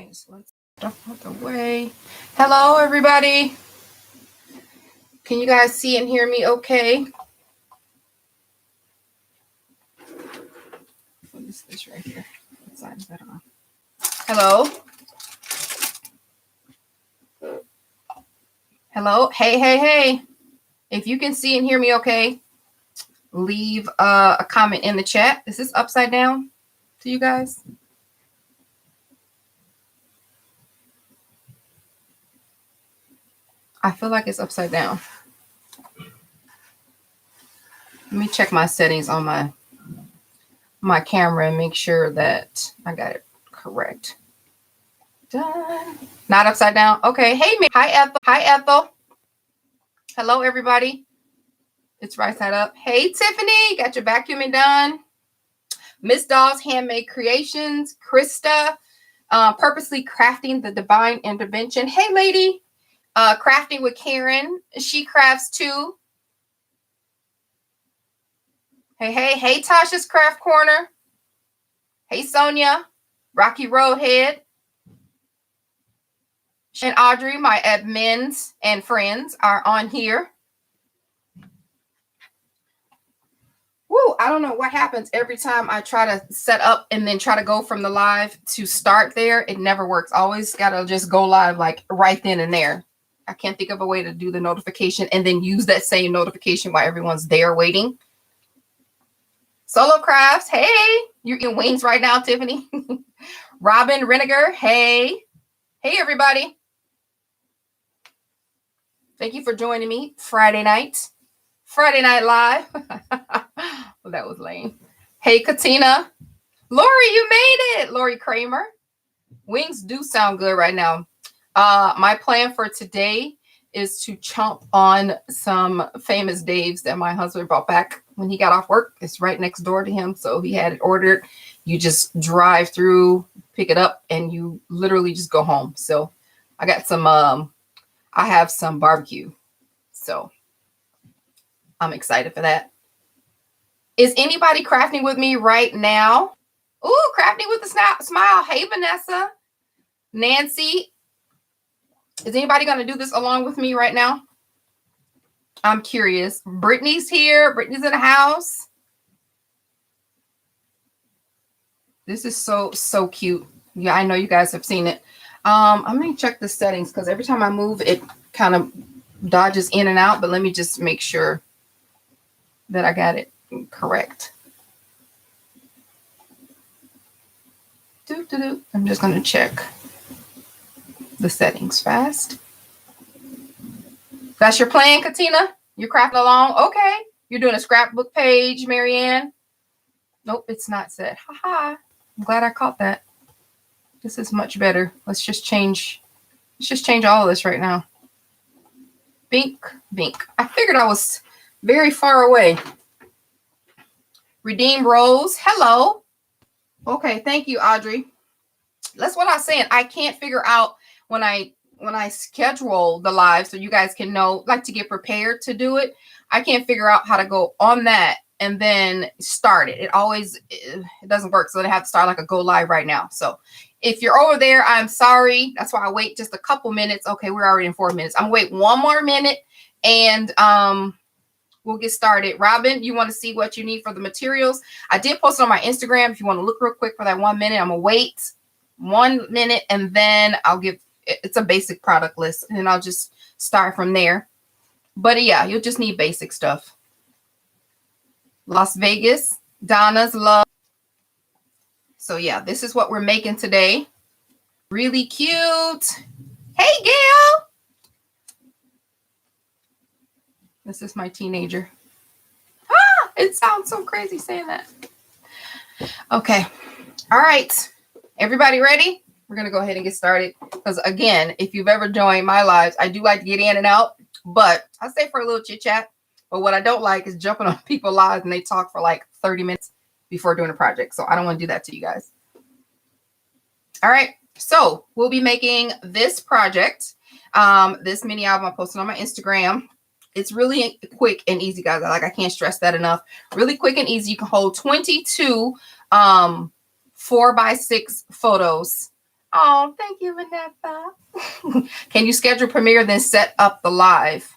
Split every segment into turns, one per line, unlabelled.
Okay, so let's stuff out the way. Hello, everybody. Can you guys see and hear me okay? What is this right here? What side is that on? Hello? Hello? Hey, hey, hey. If you can see and hear me okay, leave a comment in the chat. Is this upside down to you guys? I feel like it's upside down. Let me check my settings on my camera and make sure that I got it correct. Done. Not upside down. Okay. Hey, hi, Ethel. Hi, Ethel. Hello, everybody. It's right side up. Hey, Tiffany. Got your vacuuming done. Miss Doll's Handmade Creations. Krista. Purposely Crafting the Divine Intervention. Hey, lady. Crafting with Karen. She crafts too. Hey, hey, hey, Tasha's Craft Corner. Hey, Sonia. Rocky Roadhead. And Audrey, my admins and friends, are on here. Woo, I don't know what happens every time I try to set up and then try to go from the live to start there. It never works. Always got to just go live like right then and there. I can't think of a way to do the notification and then use that same notification while everyone's there waiting. Solo Crafts, hey, you're in wings right now, Tiffany. Robin Reniger, hey. Hey, everybody. Thank you for joining me Friday Night Live. Well, that was lame. Hey, Katina. Lori, you made it. Lori Kramer. Wings do sound good right now. My plan for today is to chomp on some Famous Dave's that my husband brought back when he got off work. It's right next door to him, so he had it ordered. You just drive through, pick it up, and you literally just go home. So I got some, I have some barbecue, so I'm excited for that. Is anybody crafting with me right now? Ooh, crafting with a smile. Hey, Vanessa. Nancy. Is anybody going to do this along with me right now? I'm curious. Brittany's here. Brittany's in the house. This is so cute. Yeah, I know you guys have seen it. I'm going to check the settings because every time I move, it kind of dodges in and out. But let me just make sure that I got it correct. I'm just going to check the settings fast. That's your plan, Katina? You're crafting along? Okay. You're doing a scrapbook page, Marianne? Nope, it's not set. Haha. I'm glad I caught that. This is much better. Let's just change all of this right now. Bink, bink. I figured I was very far away. Redeem Rose. Hello. Okay, thank you, Audrey. That's what I was saying. I can't figure out when I schedule the live so you guys can know, like to get prepared to do it. I can't figure out how to go on that and then start it. It doesn't work. So they have to start like a go live right now. So if you're over there, I'm sorry. That's why I wait just a couple minutes. Okay, we're already in 4 minutes. I'm gonna wait 1 more minute and we'll get started. Robin, you want to see what you need for the materials? I did post it on my Instagram. If you want to look real quick for that 1 minute, I'm gonna wait 1 minute and then I'll give, it's a basic product list and I'll just start from there. But yeah, you'll just need basic stuff. Las Vegas, Donna's love. So yeah, this is what we're making today. Really cute. Hey, Gail. This is my teenager. Ah, it sounds so crazy saying that. Okay. All right. Everybody ready? We're going to go ahead and get started. Because again, if you've ever joined my lives, I do like to get in and out. But I stay for a little chit chat. But what I don't like is jumping on people's lives and they talk for like 30 minutes before doing a project. So I don't want to do that to you guys. All right. So we'll be making this project. This mini album I posted on my Instagram. It's really quick and easy, guys. I can't stress that enough. Really quick and easy. You can hold 22 4x6 photos Oh, thank you, Vanessa. Can you schedule Premiere, then set up the live?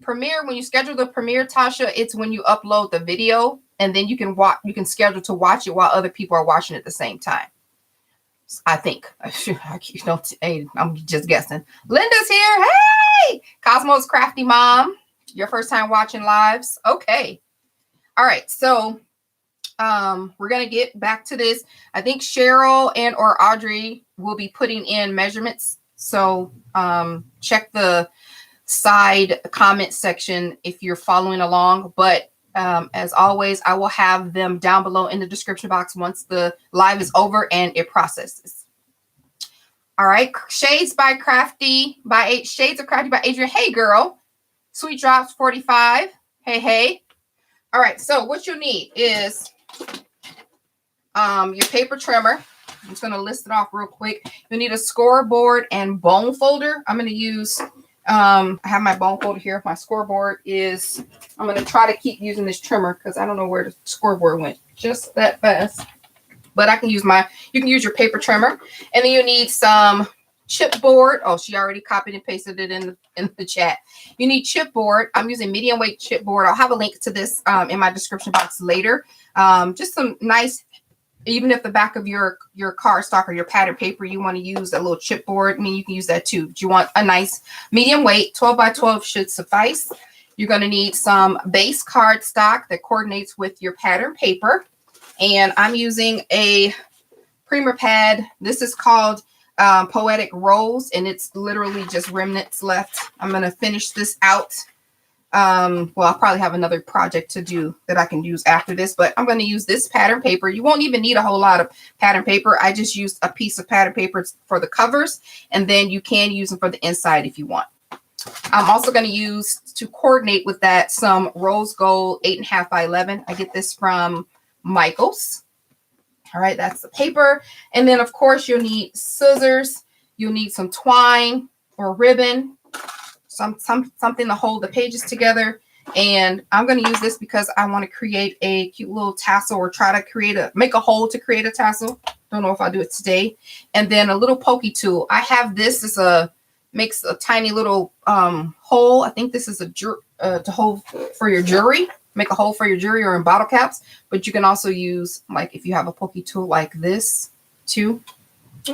Premiere, when you schedule the Premiere, Tasha, it's when you upload the video, and then you can watch. You can schedule to watch it while other people are watching at the same time. I think. Hey, I'm just guessing. Linda's here. Hey, Cosmos Crafty Mom. Your first time watching lives? Okay. All right. So we're going to get back to this. I think Cheryl and or Audrey will be putting in measurements. So check the side comment section if you're following along. But as always, I will have them down below in the description box once the live is over and it processes. All right. Shades of Crafty by Adrian. Hey, girl. Sweet Drops 45. Hey, hey. All right. So what you need is your paper trimmer. I'm just going to list it off real quick. You need a scoreboard and bone folder. I'm going to use, I have my bone folder here. My scoreboard is, I'm going to try to keep using this trimmer because I don't know where the scoreboard went just that fast. But I can use you can use your paper trimmer. And then you need some chipboard. Oh, she already copied and pasted it in the chat. You need chipboard. I'm using medium weight chipboard. I'll have a link to this in my description box later. Just some nice, even if the back of your cardstock or your pattern paper, you want to use a little chipboard, I mean, you can use that too. But you want a nice medium weight, 12 by 12 should suffice. You're going to need some base cardstock that coordinates with your pattern paper. And I'm using a primer pad. This is called Poetic Rose, and it's literally just remnants left. I'm going to finish this out. Well, I'll probably have another project to do that I can use after this, but I'm going to use this pattern paper. You won't even need a whole lot of pattern paper. I just used a piece of pattern paper for the covers, and then you can use them for the inside if you want. I'm also going to use, to coordinate with that, some rose gold 8.5 by 11. I get this from Michaels. All right, that's the paper. And then, of course, you'll need scissors. You'll need some twine or ribbon, something to hold the pages together. And I'm going to use this because I want to create a cute little tassel, or try to make a hole to create a tassel. Don't know if I'll do it today. And then a little pokey tool. I have this makes a tiny little hole. I think this is to hold for your jewelry. Make a hole for your jewelry or in bottle caps. But you can also use, like, if you have a pokey tool like this too,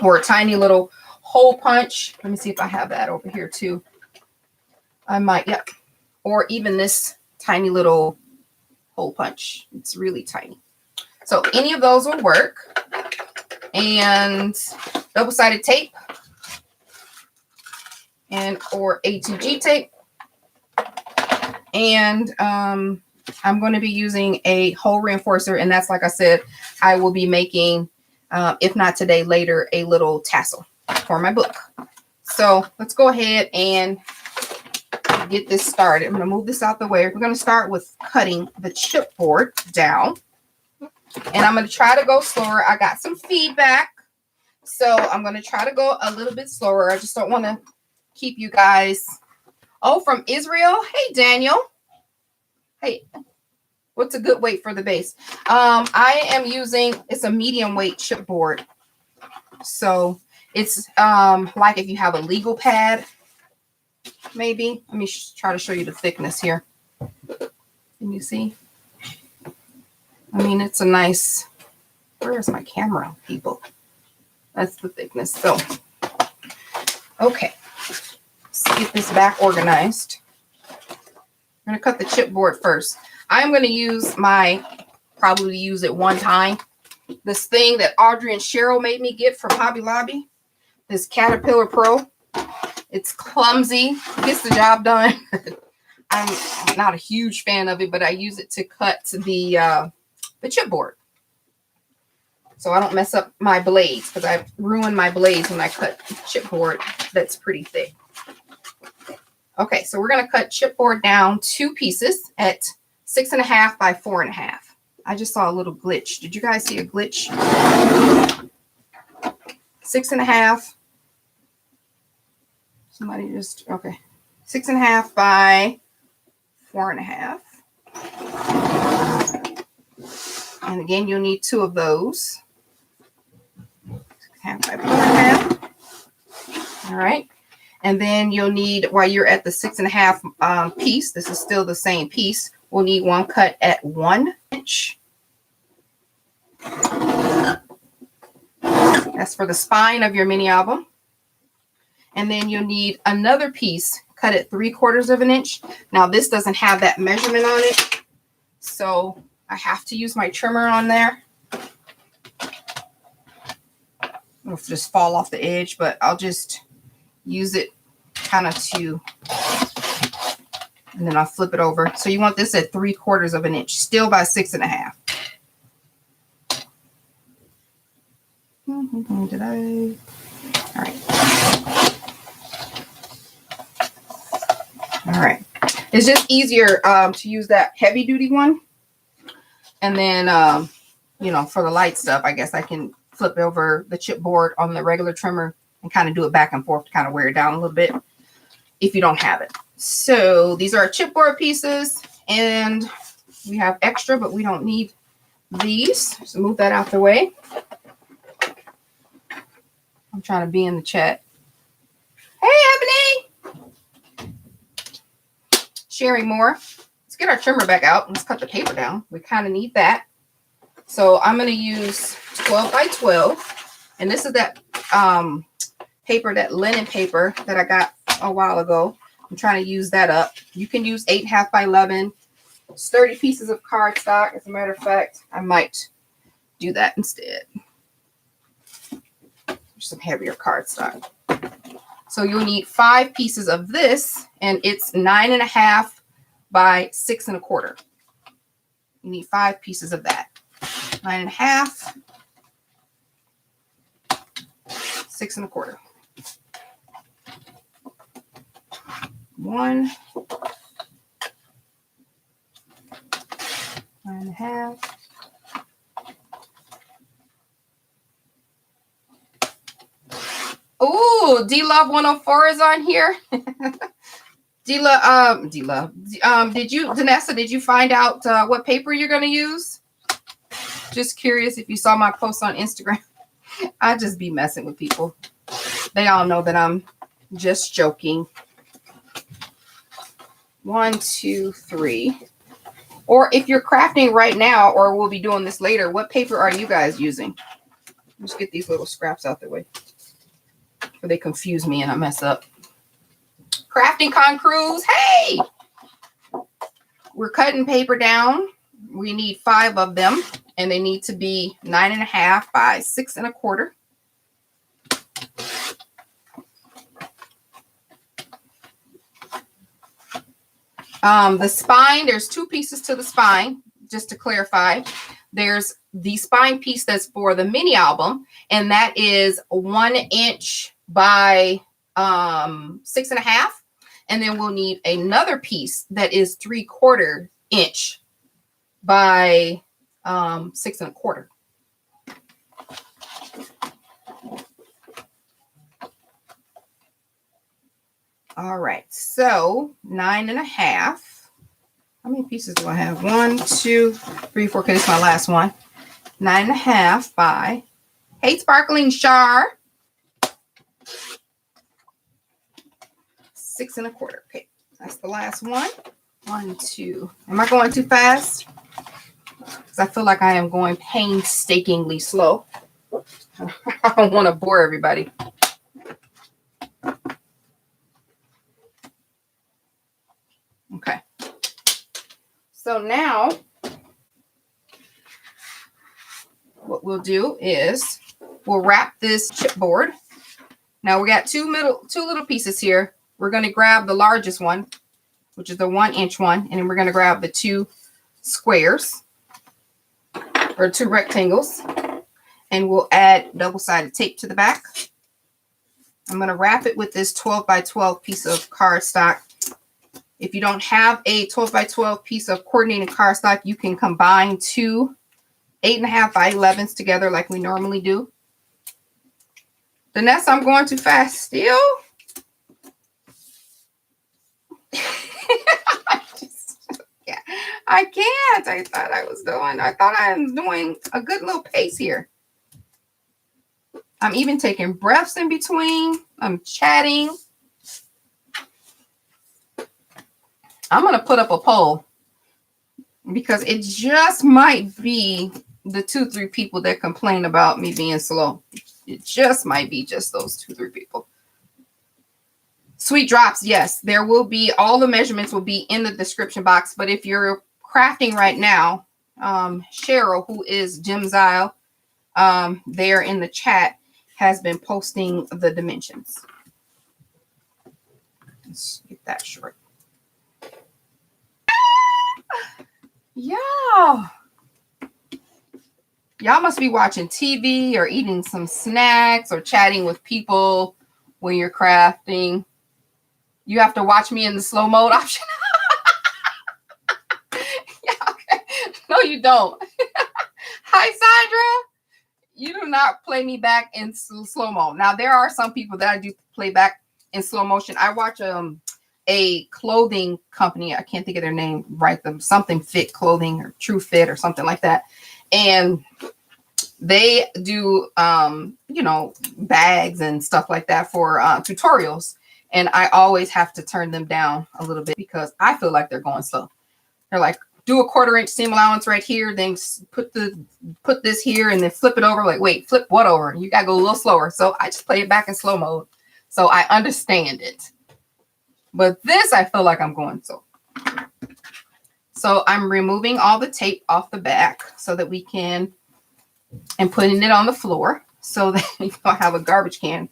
or a tiny little hole punch. Let me see if I have that over here too. I might, yeah. Or even this tiny little hole punch. It's really tiny. So any of those will work. And double-sided tape or A2G tape. And I'm going to be using a hole reinforcer, and that's, like I said, I will be making, if not today, later, a little tassel for my book. So let's go ahead and get this started. I'm going to move this out the way. We're going to start with cutting the chipboard down, and I'm going to try to go slower. I got some feedback, so I'm going to try to go a little bit slower. I just don't want to keep you guys. Oh, from Israel. Hey, Daniel. Hey, what's a good weight for the base? I am using, it's a medium weight chipboard. So it's like if you have a legal pad, maybe. Let me try to show you the thickness here. Can you see? I mean, it's a nice, where's my camera, people? That's the thickness. So, okay. Let's get this back organized. I'm going to cut the chipboard first. I'm going to probably use it one time. This thing that Audrey and Cheryl made me get from Hobby Lobby. This Caterpillar Pro. It's clumsy. Gets the job done. I'm not a huge fan of it, but I use it to cut the chipboard. So I don't mess up my blades, because I ruin my blades when I cut chipboard that's pretty thick. Okay, so we're going to cut chipboard down 2 pieces at 6.5 by 4.5. I just saw a little glitch. Did you guys see a glitch? 6.5. Somebody just, okay. 6.5 by 4.5. And again, you'll need 2 of those. half by 4.5. All right. And then you'll need, while you're at the 6.5 piece, this is still the same piece, we'll need one cut at 1 inch. That's for the spine of your mini album. And then you'll need another piece cut at 3/4 of an inch. Now this doesn't have that measurement on it, so I have to use my trimmer on there. It'll just fall off the edge, but I'll just use it kind of to, and then I'll flip it over. So you want this at 3/4 of an inch, still by 6.5. Did I? All right. All right. It's just easier to use that heavy duty one. And then, you know, for the light stuff, I guess I can flip over the chipboard on the regular trimmer and kind of do it back and forth to kind of wear it down a little bit if you don't have it. So these are chipboard pieces, and we have extra, but we don't need these. So move that out the way. I'm trying to be in the chat. Hey, Ebony! Sharing more. Let's get our trimmer back out. Let's cut the paper down. We kind of need that. So I'm going to use 12 by 12. And this is that paper, that linen paper that I got a while ago. I'm trying to use that up. You can use 8.5 by 11. Sturdy pieces of cardstock. As a matter of fact, I might do that instead. Some heavier cardstock. So you'll need 5 pieces of this, and it's 9.5 by 6.25. You need 5 pieces of that. 9.5, 6.25. 1, 9.5. Oh, D-Love 104 is on here. D-Love, Danessa, did you find out what paper you're going to use? Just curious if you saw my post on Instagram. I just be messing with people. They all know that I'm just joking. 1, 2, 3. Or if you're crafting right now, or we'll be doing this later, what paper are you guys using? Let's get these little scraps out the way, or they confuse me and I mess up. Crafting Concrews, hey! We're cutting paper down. We need 5 of them, and they need to be 9.5 by 6.25. The spine, there's 2 pieces to the spine, just to clarify. There's the spine piece that's for the mini album, and that is 1 inch by 6.5. And then we'll need another piece that is 3/4 inch by 6.25. All right, so 9.5. How many pieces do I have? 1, 2, 3, 4. Okay, this is my last one. 9.5 by, hey, Sparkling Char. 6.25. Okay, that's the last one. 1, 2. Am I going too fast? Because I feel like I am going painstakingly slow. I don't want to bore everybody. Okay. So now what we'll do is we'll wrap this chipboard. Now we got two little pieces here. We're going to grab the largest one, which is the 1 inch one, and then we're going to grab the 2 squares or 2 rectangles, and we'll add double-sided tape to the back. I'm going to wrap it with this 12 by 12 piece of cardstock. If you don't have a 12 by 12 piece of coordinating cardstock, you can combine 2 8.5 by 11s together like we normally do. Danessa, I'm going too fast still. Yeah, I can't. I thought I was doing a good little pace here. I'm even taking breaths in between. I'm chatting. I'm going to put up a poll because it just might be the 2-3 people that complain about me being slow. It just might be just those 2-3 people. Sweet drops, yes, there will be, all the measurements will be in the description box. But if you're crafting right now, Cheryl, who is Jim Zile, there in the chat, has been posting the dimensions. Let's get that short. Yeah. Y'all must be watching TV or eating some snacks or chatting with people when you're crafting. You have to watch me in the slow mode option. Yeah, okay. No, you don't. Hi, Sandra. You do not play me back in slow mo. Now, there are some people that I do play back in slow motion. I watch a clothing company. I can't think of their name. Right, them something fit clothing or True Fit or something like that. And they do, you know, bags and stuff like that for tutorials. And I always have to turn them down a little bit because I feel like they're going slow. They're like, do a 1/4 inch seam allowance right here, then put this here and then flip it over. Like, wait, flip what over? You gotta go a little slower. So I just play it back in slow mode. So I understand it. But this, I feel like I'm going slow. So I'm removing all the tape off the back so that we can, and putting it on the floor so that you don't have a garbage can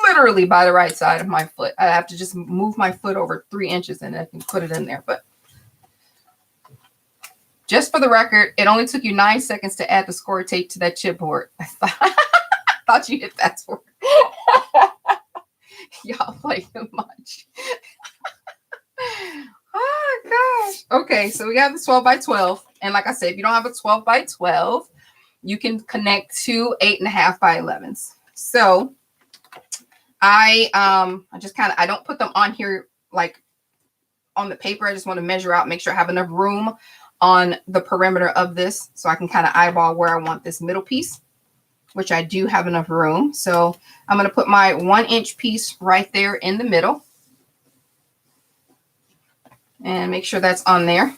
literally by the right side of my foot. I have to just move my foot over 3 inches and I can put it in there. But just for the record, it only took you 9 seconds to add the score tape to that chipboard. I thought you hit that score. Y'all play too much. Oh gosh. Okay, so we have the 12 by 12. And like I said, if you don't have a 12 by 12, you can connect 2 8.5 by 11s. So I just kind of, I don't put them on here like on the paper. I just want to measure out, make sure I have enough room on the perimeter of this so I can kind of eyeball where I want this middle piece, which I do have enough room. So I'm going to put my 1 inch piece right there in the middle and make sure that's on there.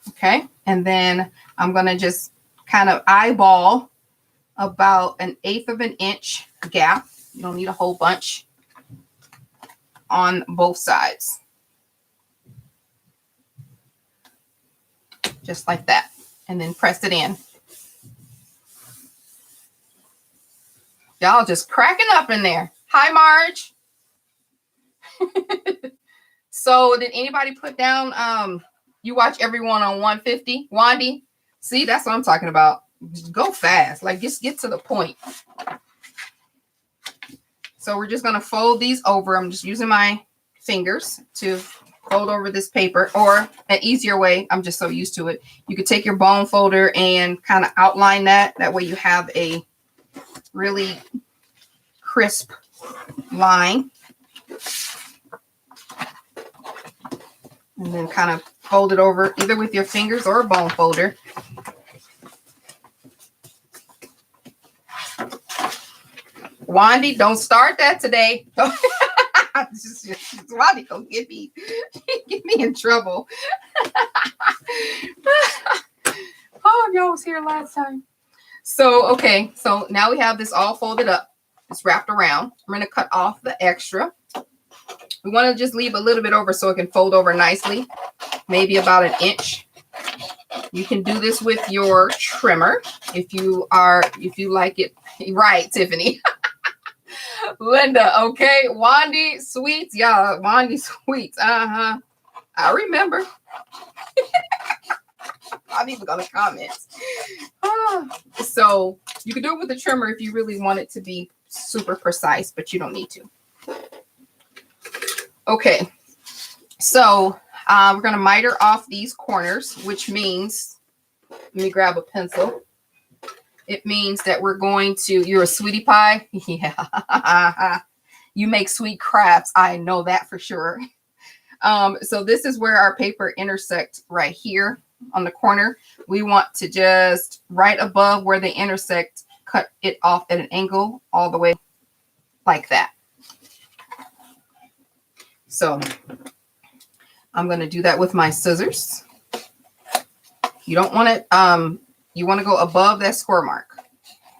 Okay. And then I'm going to just kind of eyeball about 1/8 of an inch gap. You don't need a whole bunch on both sides. Just like that. And then press it in. Y'all just cracking up in there. Hi, Marge. So did anybody put down, you watch everyone on 150? Wandy? See, that's what I'm talking about. Just go fast. Like, just get to the point. So we're just going to fold these over. I'm just using my fingers to fold over this paper, or an easier way, I'm just so used to it. You could take your bone folder and kind of outline that. That way you have a really crisp line. And then kind of fold it over either with your fingers or a bone folder. Wandy, don't start that today. Wandy gonna get me in trouble. Oh, y'all was here last time. So, okay. So now we have this all folded up. It's wrapped around. I'm going to cut off the extra. We want to just leave a little bit over so it can fold over nicely. Maybe about 1 inch. You can do this with your trimmer if you like it. Right, Tiffany. Linda, okay. Wandy Sweets. Yeah, Wandy Sweets. Uh-huh. I remember. I'm even going to comment. So you can do it with the trimmer if you really want it to be super precise, but you don't need to. Okay. So we're going to miter off these corners, which means, let me grab a pencil. It means that we're going to, you're a sweetie pie. Yeah. You make sweet crafts. I know that for sure. So this is where our paper intersects right here on the corner. We want to just right above where they intersect, cut it off at an angle all the way like that. So I'm going to do that with my scissors. You don't want it, you want to go above that score mark.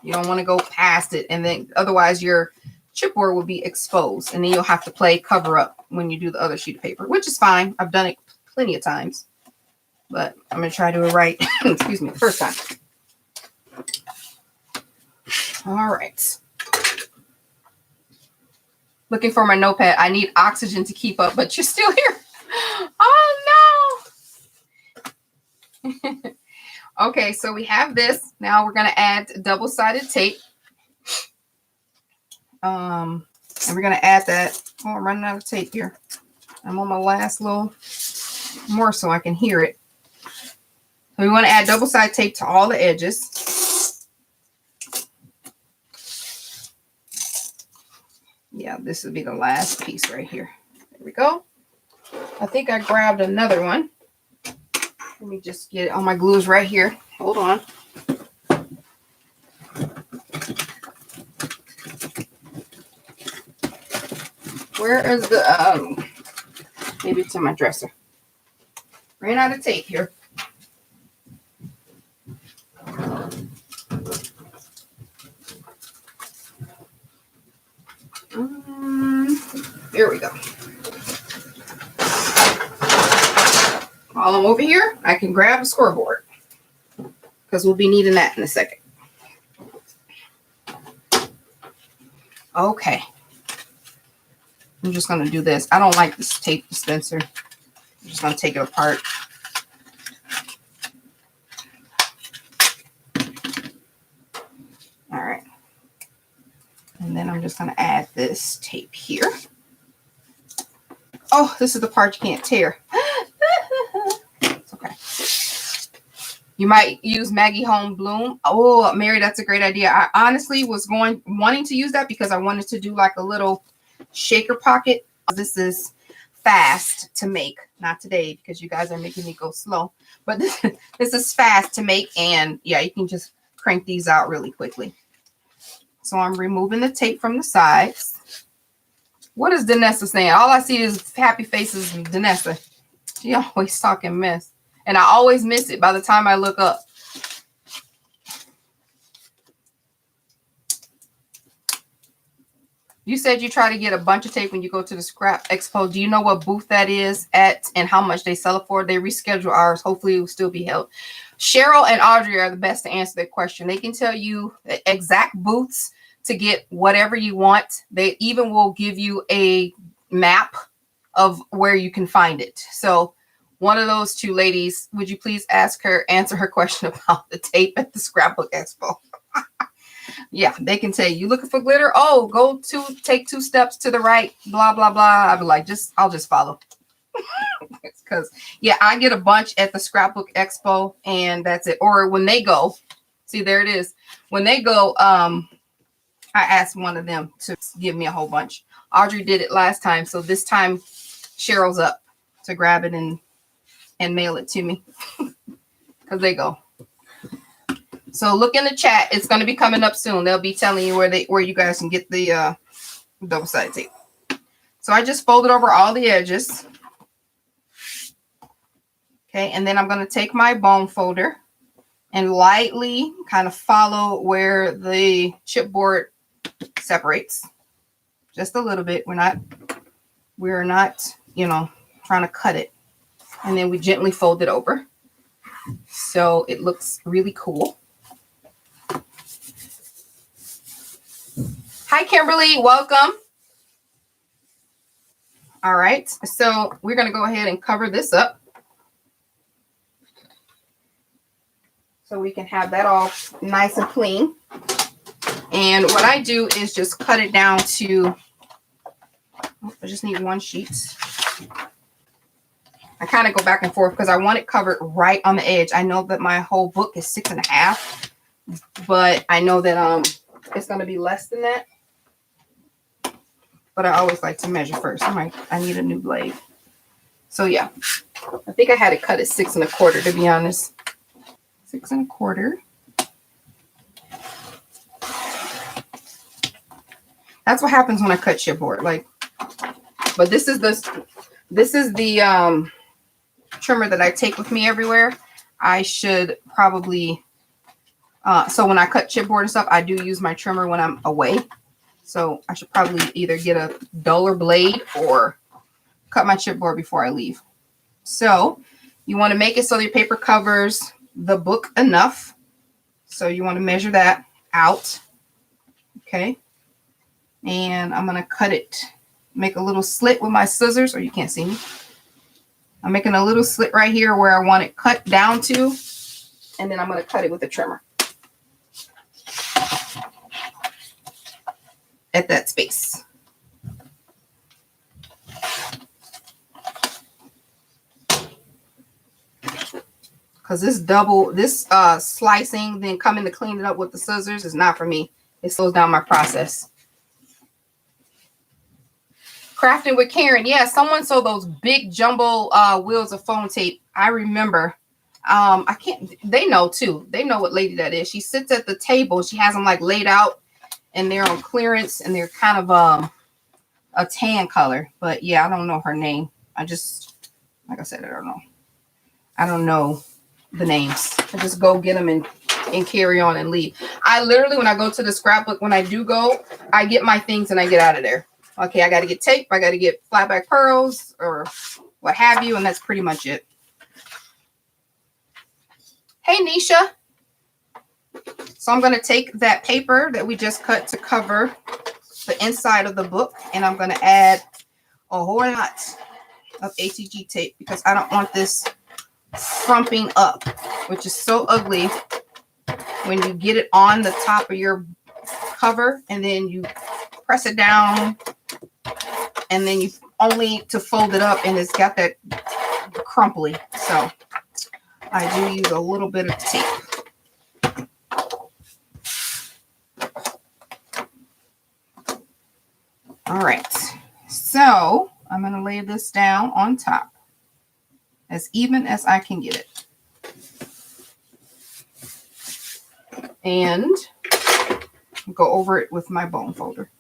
You don't want to go past it, and then otherwise your chipboard will be exposed, and then you'll have to play cover up when you do the other sheet of paper, which is fine. I've done it plenty of times, but I'm going to try to do it right. Excuse me, the first time. All right. Looking for my notepad. I need oxygen to keep up, but you're still here. Oh, no. Okay, so we have this. Now we're going to add double-sided tape. And we're going to add that. Oh, I'm running out of tape here. I'm on my last little more so I can hear it. So we want to add double-sided tape to all the edges. Yeah, this would be the last piece right here. There we go. I think I grabbed another one. Let me just get it. Oh, my glue is right here. Hold on. Where is the, maybe it's in my dresser. Ran out of tape here. There we go. While I'm over here, I can grab a scoreboard because we'll be needing that in a second. Okay. I'm just going to do this. I don't like this tape dispenser. I'm just going to take it apart. All right. And then I'm just going to add this tape here. Oh, this is the part you can't tear. It's okay. You might use Maggie Home Bloom. Oh, Mary, that's a great idea. I honestly was wanting to use that because I wanted to do like a little shaker pocket. This is fast to make. Not today because you guys are making me go slow. But this is fast to make. And yeah, you can just crank these out really quickly. So I'm removing the tape from the sides. What is Danessa saying? All I see is happy faces from Danessa. She always talking mess. And I always miss it by the time I look up. You said you try to get a bunch of tape when you go to the Scrap Expo. Do you know what booth that is at and how much they sell it for? They reschedule ours. Hopefully it will still be held. Cheryl and Audrey are the best to answer that question. They can tell you the exact booths to get whatever you want. They even will give you a map of where you can find it. So one of those two ladies, would you please answer her question about the tape at the Scrapbook Expo? Yeah, they can tell you looking for glitter. Oh, take 2 steps to the right, blah, blah, blah. I'd be like, I'll just follow. Because, yeah, I get a bunch at the Scrapbook Expo and that's it. Or when they go, see, there it is. When they go, I asked one of them to give me a whole bunch. Audrey did it last time. So this time Cheryl's up to grab it and mail it to me. Because they go. So look in the chat. It's going to be coming up soon. They'll be telling you where you guys can get the double-sided tape. So I just folded over all the edges. Okay, and then I'm going to take my bone folder and lightly kind of follow where the chipboard separates. Just a little bit. We're not, trying to cut it. And then we gently fold it over. So it looks really cool. Hi, Kimberly. Welcome. All right. So we're going to go ahead and cover this up. So we can have that all nice and clean. And what I do is just cut it down to, I just need 1 sheet. I kind of go back and forth because I want it covered right on the edge. I know that my whole book is 6.5, but I know that it's going to be less than that. But I always like to measure first. I need a new blade. So yeah, I think I had it cut at 6 1/4 to be honest. 6 1/4. That's what happens when I cut chipboard. Like, but this is the trimmer that I take with me everywhere. I should probably, so when I cut chipboard and stuff, I do use my trimmer when I'm away. So I should probably either get a duller blade or cut my chipboard before I leave. So you want to make it so your paper covers the book enough. So you want to measure that out. Okay. And I'm going to cut it, make a little slit with my scissors, or you can't see me. I'm making a little slit right here where I want it cut down to, and then I'm going to cut it with a trimmer at that space. Because this slicing, then coming to clean it up with the scissors is not for me. It slows down my process. Crafting with Karen. Yeah, someone sold those big jumbo wheels of foam tape. I remember. I can't, they know too. They know what lady that is. She sits at the table. She has them like laid out and they're on clearance and they're kind of a tan color. But yeah, I don't know her name. I just, like I said, I don't know. I don't know the names. I just go get them and carry on and leave. I literally, when I go to the scrapbook, when I do go, I get my things and I get out of there. Okay, I got to get tape. I got to get flat back pearls or what have you. And that's pretty much it. Hey, Nisha. So I'm going to take that paper that we just cut to cover the inside of the book. And I'm going to add a whole lot of ATG tape because I don't want this frumping up, which is so ugly when you get it on the top of your cover and then you press it down and then you only to fold it up and it's got that crumply. So I do use a little bit of tape. All right, so I'm going to lay this down on top as even as I can get it. And go over it with my bone folder.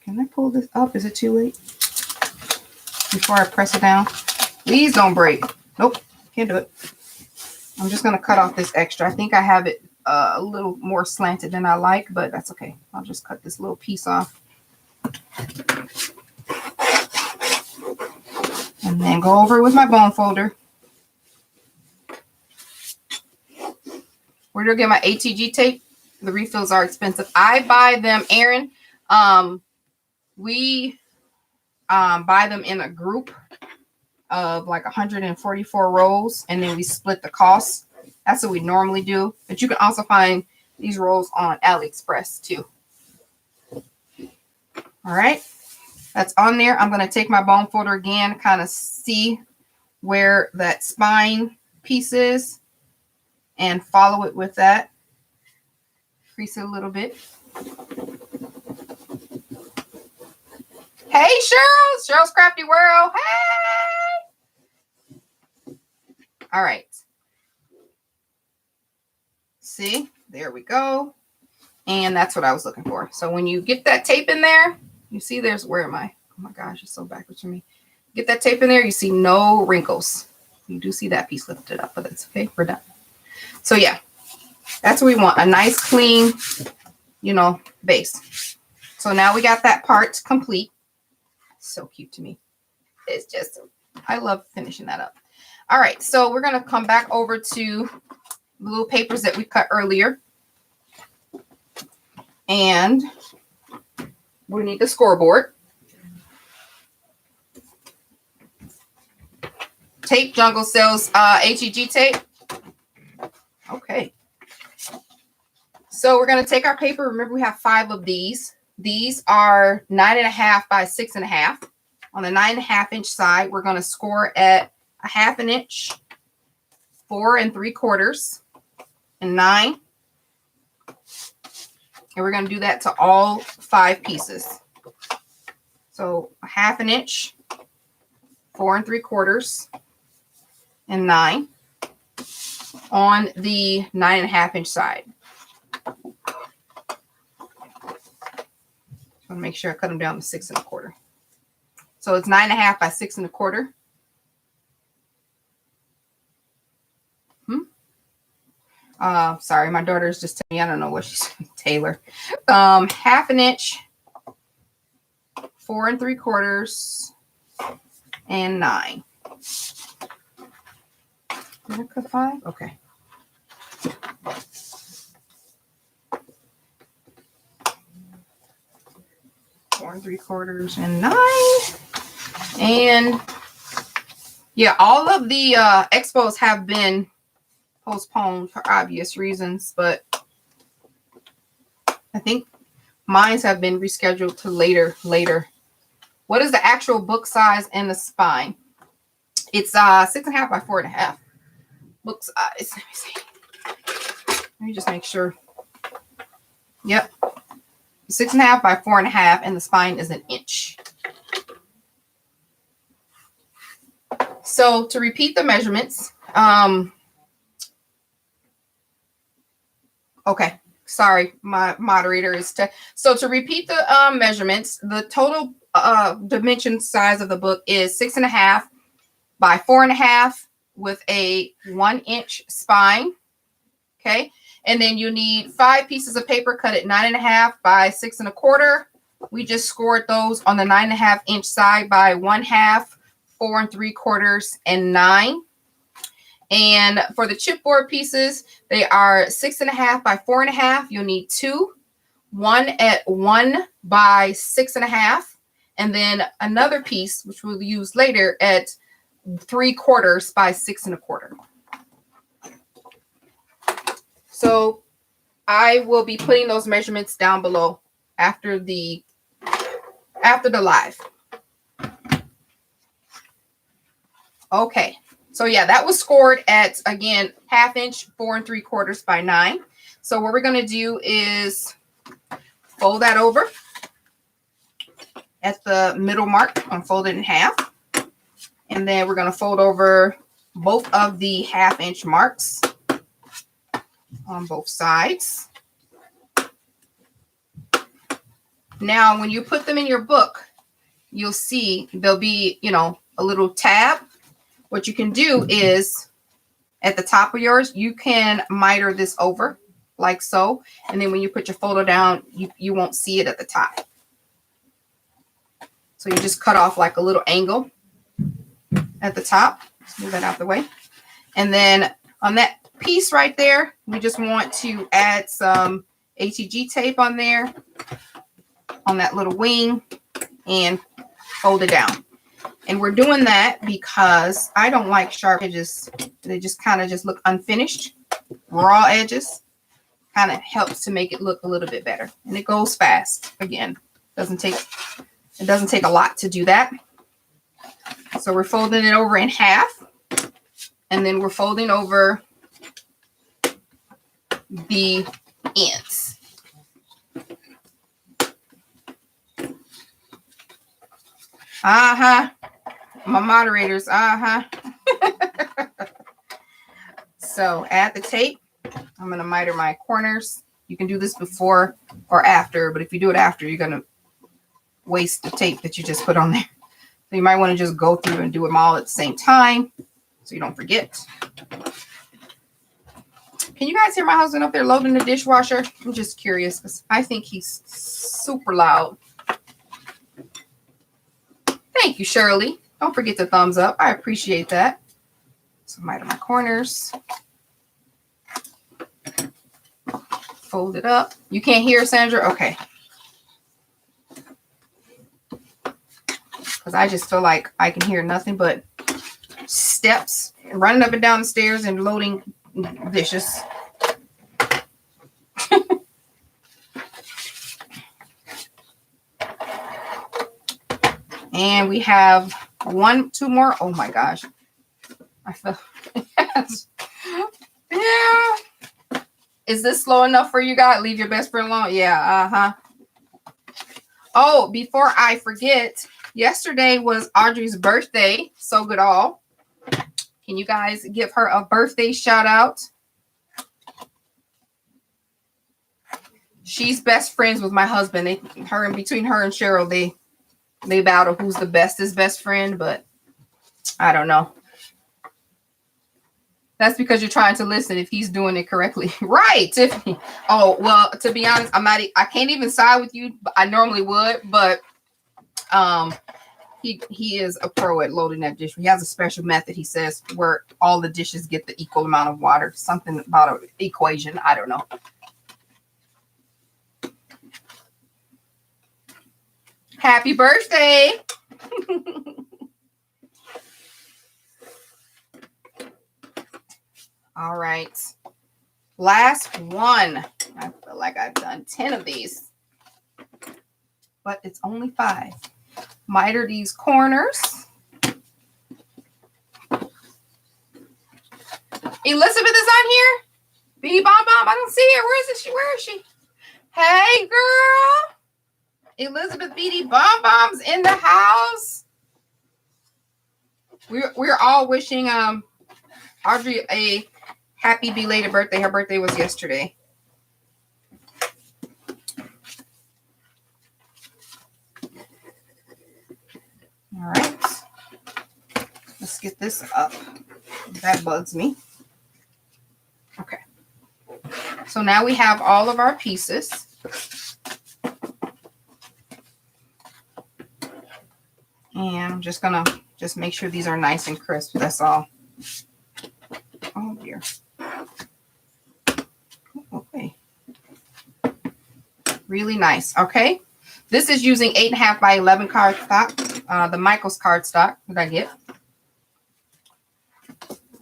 Can I pull this up? Is it too late? Before I press it down? Please don't break. Nope, can't do it. I'm just going to cut off this extra. I think I have it a little more slanted than I like, but that's okay. I'll just cut this little piece off. And then go over it with my bone folder. Where do I get my ATG tape? The refills are expensive. I buy them, Aaron. We buy them in a group of like 144 rolls, and then we split the cost. That's what we normally do. But you can also find these rolls on AliExpress too. All right. That's on there. I'm going to take my bone folder again, kind of see where that spine piece is and follow it with that. Crease it a little bit. Hey, Cheryl. Cheryl's Crafty World. Hey. All right. See, there we go. And that's what I was looking for. So when you get that tape in there, you see there's, where am I? Oh my gosh, it's so backwards for me. Get that tape in there, you see no wrinkles. You do see that piece lifted up, but that's okay. We're done. So yeah, that's what we want. A nice, clean, base. So now we got that part complete. So cute to me. It's just, I love finishing that up. All right, so we're going to come back over to the little papers that we cut earlier. And we need the scoreboard. Tape Jungle sells HEG tape. Okay. So we're going to take our paper. Remember, we have 5 of these. These are 9.5 by 6.5. On the 9.5-inch side, we're going to score at 1/2 inch, 4 3/4, and 9. And we're going to do that to all 5 pieces. So 1/2 inch, 4 3/4, and 9 on the 9.5-inch side. want to make sure I cut them down to 6 1/4. So it's 9.5 by 6 1/4. Sorry, my daughter's just telling me, I don't know what she's saying. Taylor. 1/2 inch, 4 3/4, and 9. Did I cut 5? Okay. Four 3/4 and 9. And yeah, all of the expos have been postponed for obvious reasons, but I think mines have been rescheduled to later. What is the actual book size and the spine? It's 6 1/2 by 4 1/2. Book size. Let me see. Let me just make sure. Yep. 6 1/2 by 4 1/2, and the spine is 1 inch. So to repeat the measurements, okay, sorry, my moderator is so to repeat the measurements, the total dimension size of the book is 6 1/2 by 4 1/2 with a 1 inch spine. Okay, and then you need 5 pieces of paper cut at 9 1/2 by 6 1/4. We just scored those on the 9 1/2 inch side by 1/2, 4 3/4, and 9. And for the chipboard pieces, they are 6 1/2 by 4 1/2. You'll need 2, one at 1 by 6 1/2, and then another piece, which we'll use later, at 3/4 by 6 1/4. So I will be putting those measurements down below after the live. Okay. So yeah, that was scored at, again, 1/2 inch, 4 3/4 by 9. So what we're going to do is fold that over at the middle mark and fold it in half. And then we're going to fold over both of the 1/2 inch marks on both sides. Now, when you put them in your book, you'll see there'll be, a little tab. What you can do is at the top of yours, you can miter this over like so. And then when you put your folder down, you won't see it at the top. So you just cut off like a little angle at the top. Let's move that out the way. And then on that piece right there, we just want to add some ATG tape on there, on that little wing, and fold it down. And we're doing that because I don't like sharp edges. They just kind of just look unfinished. Raw edges kind of helps to make it look a little bit better. And it goes fast. Again, it doesn't take a lot to do that. So we're folding it over in half. And then we're folding over the ends. My moderators, So add the tape. I'm going to miter my corners. You can do this before or after, but if you do it after, you're going to waste the tape that you just put on there. So you might want to just go through and do them all at the same time so you don't forget. Can you guys hear my husband up there loading the dishwasher? I'm just curious because I think he's super loud. Thank you, Shirley. Don't forget the thumbs up. I appreciate that. So miter my corners. Fold it up. You can't hear, Sandra? Okay. Because I just feel like I can hear nothing but steps running up and down the stairs and loading dishes. And we have 2 more. Oh my gosh. I feel yes. Yeah. Is this slow enough for you guys? Leave your best friend alone. Yeah. Oh, before I forget, yesterday was Audrey's birthday. So good all. Can you guys give her a birthday shout out? She's best friends with my husband. Between her and Cheryl, they battle who's the best friend, but I don't know. That's because you're trying to listen if he's doing it correctly. Right, Tiffany. Oh, well, to be honest, I can't even side with you. I normally would, but he is a pro at loading that dish. He has a special method, he says, where all the dishes get the equal amount of water. Something about an equation. I don't know. Happy birthday. All right. Last one. I feel like I've done 10 of these, but it's only 5. Miter these corners. Elizabeth is on here. Bee Bomb Bomb. I don't see her. Where is she? Hey, girl. Elizabeth Beatty Bomb Bomb's in the house. We're all wishing Audrey a happy belated birthday. Her birthday was yesterday. All right. Let's get this up. That bugs me. Okay. So now we have all of our pieces. And I'm just going to make sure these are nice and crisp. That's all. Oh, dear. Okay. Really nice. Okay. This is using 8.5 by 11 cardstock. The Michaels cardstock that I get.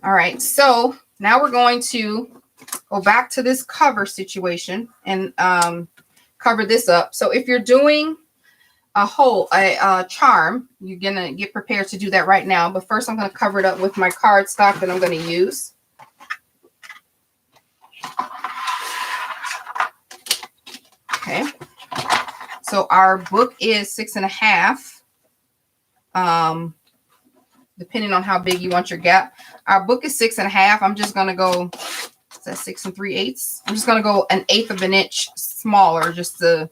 All right. So now we're going to go back to this cover situation and cover this up. So if you're doing a charm, you're gonna get prepared to do that right now, but first I'm going to cover it up with my cardstock that I'm going to use. Okay, so our book is 6.5, depending on how big you want your gap. Our book is 6.5. I'm just going to go, is that 6 3/8? I'm just going to go 1/8 of an inch smaller, just to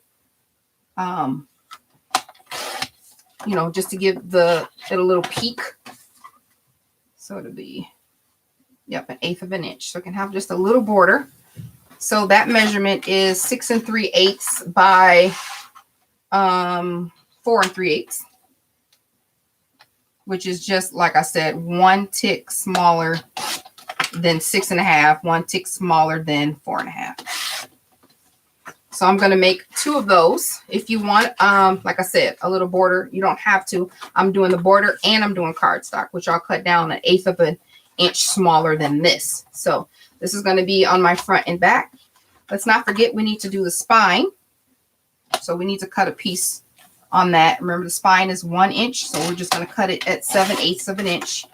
you know, just to give it a little peak. So it'll be, yep, 1/8 of an inch. So it can have just a little border. So that measurement is 6 3/8 by 4 3/8, which is just, like I said, 1 tick smaller than 6.5, 1 tick smaller than 4.5. So I'm going to make 2 of those. If you want, like I said, a little border, you don't have to. I'm doing the border and I'm doing cardstock, which I'll cut down 1/8 of an inch smaller than this. So this is going to be on my front and back. Let's not forget we need to do the spine. So we need to cut a piece on that. Remember, the spine is 1 inch. So we're just going to cut it at 7/8 of an inch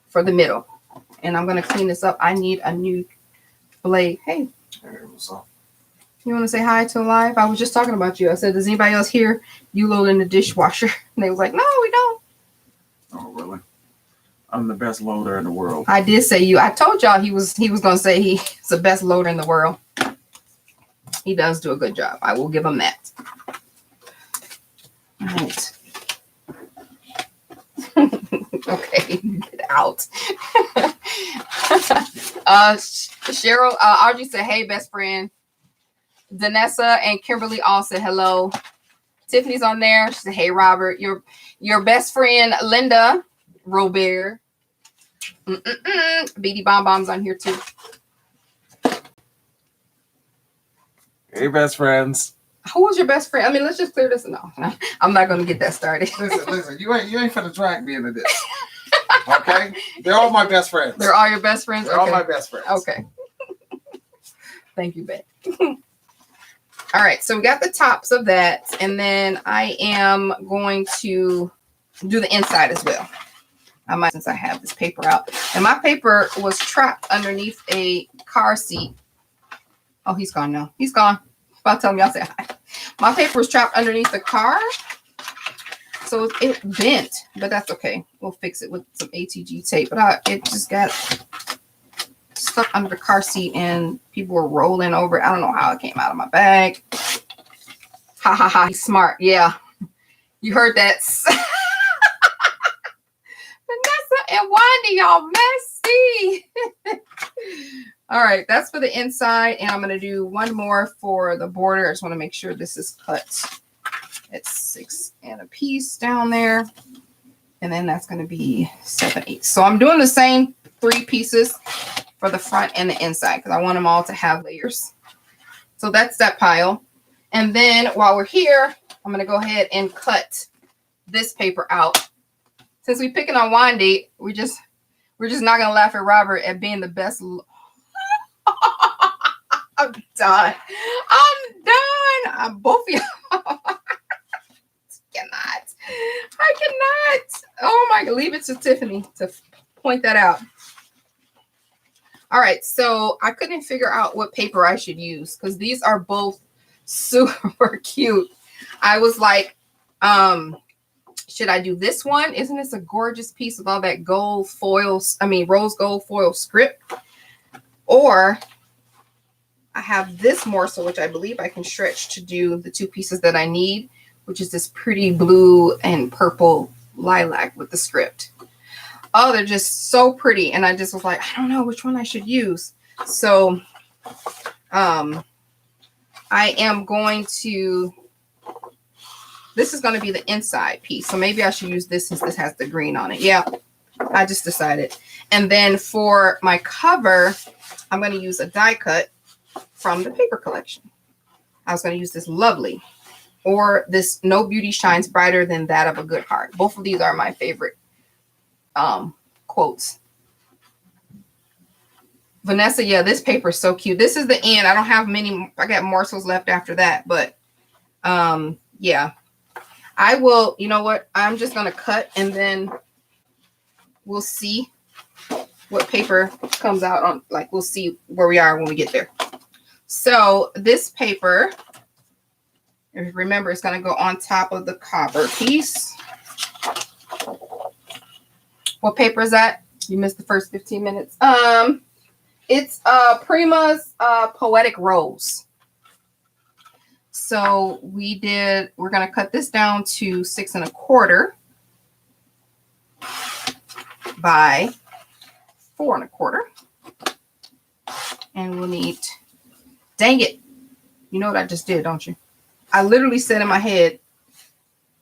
for the middle. And I'm going to clean this up. I need a new blade. Hey. You want to say hi to live? I was just talking about you. I said, does anybody else hear you loading the dishwasher? And they was like, no, we don't.
Oh, really? I'm the best loader in the world.
I did say you. I told y'all he was going to say he's the best loader in the world. He does do a good job. I will give him that. All right. Okay, get out. Cheryl, Audrey said, hey, best friend. Danessa and Kimberly all said hello. Tiffany's on there. She said, hey, Robert, your best friend, Linda Robert. Beady Bomb Bomb's on here too.
Hey, best friends.
Who was your best friend? I mean, let's just clear this. No, I'm not going to get that started.
Listen, you ain't finna drag me into this. Okay? They're all my best friends.
They're all your best friends?
They're all my best friends.
Okay. Thank you, babe. All right, so we got the tops of that, and then I am going to do the inside as well. I might, since I have this paper out. And my paper was trapped underneath a car seat. Oh, he's gone now. He's gone. About to tell me, I'll say hi. My paper was trapped underneath the car. So it bent, but that's okay. We'll fix it with some ATG tape. But it just got stuck under the car seat and people were rolling over it. I don't know how it came out of my bag. Ha ha ha, he's smart. Yeah. You heard that. Vanessa and Wendy, y'all messy. All right, that's for the inside. And I'm going to do one more for the border. I just want to make sure this is cut at 6 and a piece down there. And then that's going to be 7/8. So I'm doing the same 3 pieces for the front and the inside because I want them all to have layers. So that's that pile. And then while we're here, I'm going to go ahead and cut this paper out. Since we're picking on Wendy, we're just not going to laugh at Robert at being the best. I'm done. I'm both of y'all. I cannot. Oh my God. Leave it to Tiffany to point that out. All right. So I couldn't figure out what paper I should use because these are both super cute. I was like, should I do this one? Isn't this a gorgeous piece of all that gold foil? I mean, rose gold foil script. Or I have this morsel, which I believe I can stretch to do the 2 pieces that I need, which is this pretty blue and purple lilac with the script. Oh, they're just so pretty. And I just was like, I don't know which one I should use. So I am going to, this is going to be the inside piece. So maybe I should use this since this has the green on it. Yeah, I just decided. And then for my cover, I'm going to use a die cut from the paper collection. I was going to use this Lovely or this No Beauty Shines Brighter Than That of a Good Heart. Both of these are my favorite quotes. Vanessa, yeah, this paper is so cute. This is the end. I don't have many. I got morsels left after that, but yeah. I will, you know what? I'm just going to cut and then we'll see what paper comes out on. Like, we'll see where we are when we get there. So this paper, remember, it's going to go on top of the cover piece. What paper is that? You missed the first 15 minutes. It's Prima's Poetic Rose. So we're going to cut this down to 6 1/4 by 4 1/4. And we'll need, dang it. You know what I just did, don't you? I literally said in my head,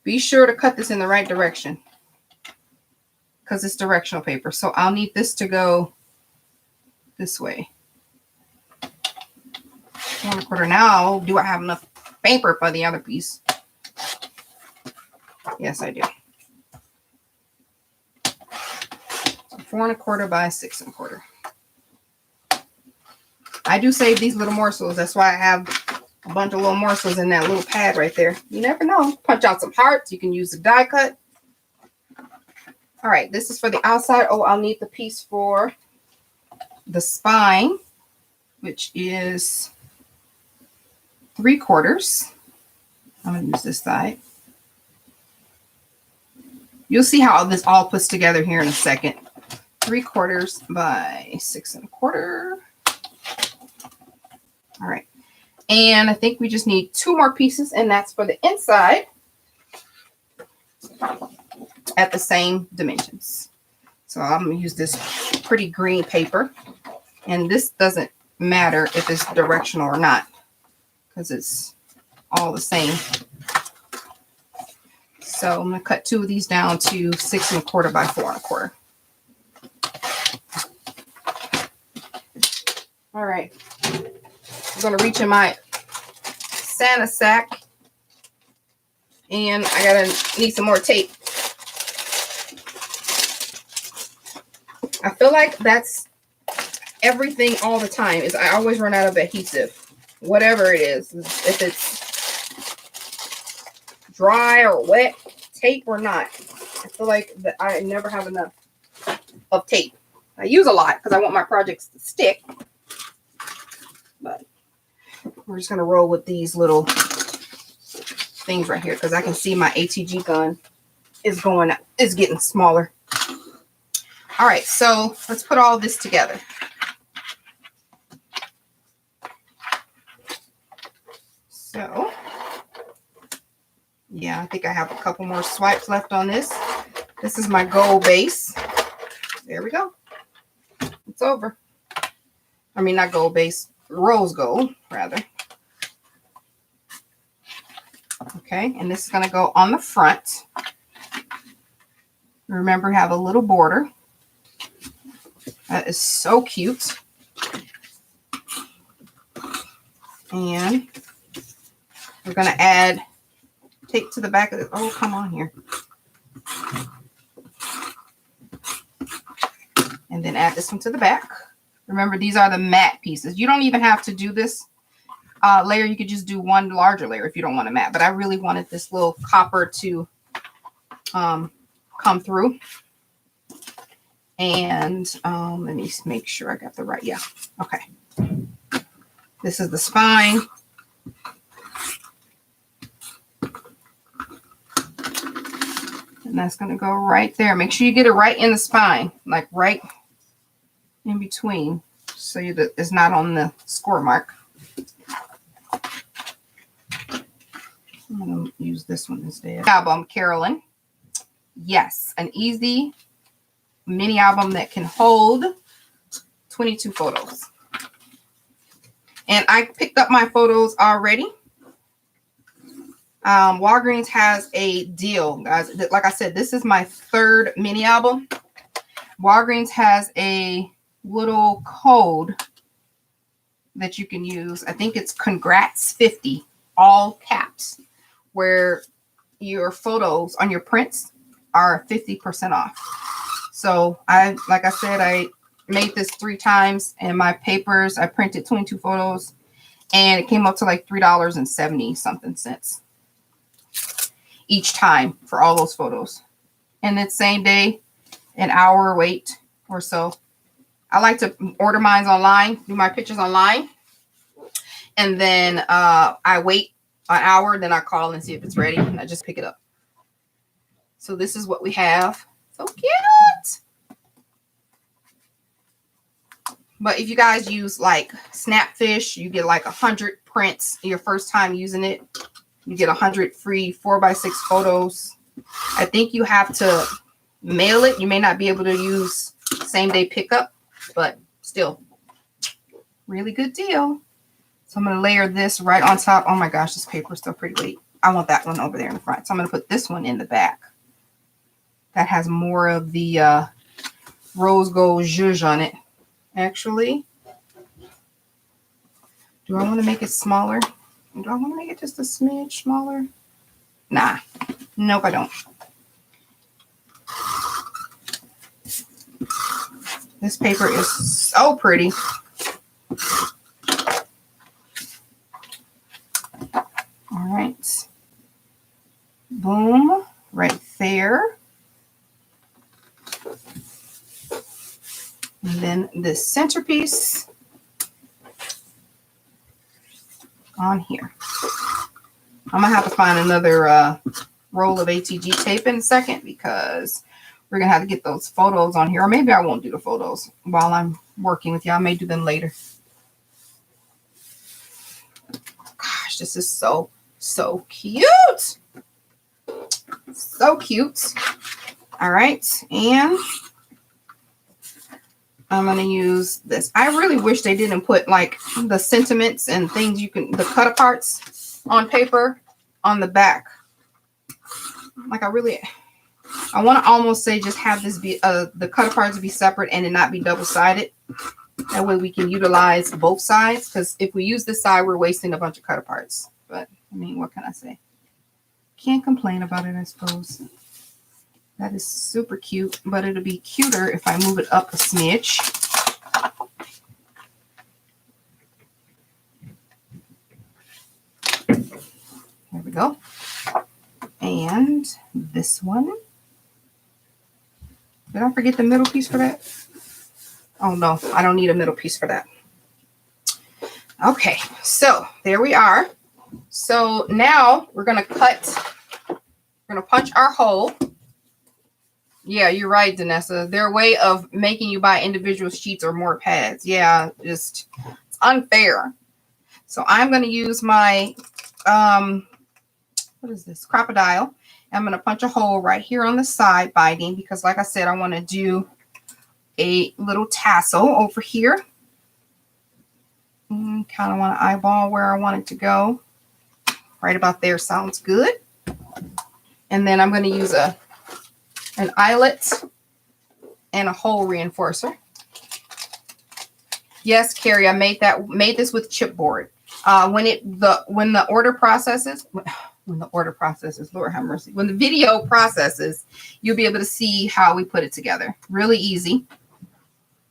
be sure to cut this in the right direction because it's directional paper. So I'll need this to go this way. 4 1/4. Now, do I have enough paper for the other piece? Yes, I do. So 4 1/4 by 6 1/4. I do save these little morsels. That's why I have a bunch of little morsels in that little pad right there. You never know. Punch out some hearts. You can use the die cut. All right, this is for the outside. Oh, I'll need the piece for the spine, which is 3/4. I'm going to use this side. You'll see how this all puts together here in a second. 3/4 by 6 1/4. All right. And I think we just need 2 more pieces, and that's for the inside at the same dimensions. So I'm going to use this pretty green paper. And this doesn't matter if it's directional or not because it's all the same. So I'm going to cut 2 of these down to 6 1/4 by 4 1/4. All right. I'm going to reach in my Santa sack and I need some more tape. I feel like that's everything all the time is I always run out of adhesive, whatever it is, if it's dry or wet, tape or not. I feel like that I never have enough of tape. I use a lot because I want my projects to stick, but we're just going to roll with these little things right here because I can see my ATG gun is getting smaller. All right, so let's put all this together. So, yeah, I think I have a couple more swipes left on this. This is my gold base. There we go. It's over. I mean, not gold base, rose gold, rather. Okay, and this is going to go on the front. Remember, have a little border. That is so cute. And we're going to add tape to the back of it. Oh, come on here. And then add this one to the back. Remember, these are the matte pieces. You don't even have to do this layer. You could just do one larger layer if you don't want a matte. But I really wanted this little copper to come through. And let me make sure I got the right. Yeah. Okay. This is the spine. And that's going to go right there. Make sure you get it right in the spine, like right in between, so that it's not on the score mark. I'm going to use this one instead. Album, Carolyn. Yes, an easy mini album that can hold 22 photos. And I picked up my photos already. Walgreens has a deal, guys. Like I said, this is my third mini album. Walgreens has a little code that you can use. I think it's Congrats 50, all caps, where your photos on your prints are 50% off. So like I said, I made this 3 times, and my papers, I printed 22 photos, and it came up to like $3.70 something cents each time for all those photos. And then same day, an hour wait or so. I like to order mine online, do my pictures online. And then I wait an hour, then I call and see if it's ready, and I just pick it up. So this is what we have. So cute. But if you guys use like Snapfish, you get like 100 prints your first time using it. You get 100 free 4x6 photos. I think you have to mail it. You may not be able to use same day pickup, but still, really good deal. So I'm going to layer this right on top. Oh my gosh, this paper is still pretty weight. I want that one over there in the front. So I'm going to put this one in the back. That has more of the rose gold zhuzh on it. Actually, do I want to make it smaller? Do I want to make it just a smidge smaller? Nah. Nope, I don't. This paper is so pretty. All right. Boom. Right there. And then this centerpiece on here. I'm going to have to find another roll of ATG tape in a second, because we're going to have to get those photos on here. Or maybe I won't do the photos while I'm working with you. I may do them later. Gosh, this is so cute. So cute. All right. And I'm going to use this. I really wish they didn't put like the sentiments and things the cut aparts on paper on the back. Like I want to almost say just have this be the cut aparts be separate and it not be double-sided. That way we can utilize both sides, because if we use this side, we're wasting a bunch of cut aparts. But I mean, what can I say? Can't complain about it, I suppose. That is super cute, but it'll be cuter if I move it up a smidge. There we go. And this one. Did I forget the middle piece for that? Oh no, I don't need a middle piece for that. Okay, so there we are. So now we're going to punch our hole. Yeah, you're right, Danessa. Their way of making you buy individual sheets or more pads. Yeah, it's unfair. So I'm going to use my what is this? Crocodile. I'm going to punch a hole right here on the side binding because like I said, I want to do a little tassel over here. Kind of want to eyeball where I want it to go. Right about there sounds good. And then I'm going to use an eyelet and a hole reinforcer. Yes, Carrie, I made this with chipboard. When the order processes, Lord have mercy. When the video processes, you'll be able to see how we put it together. Really easy.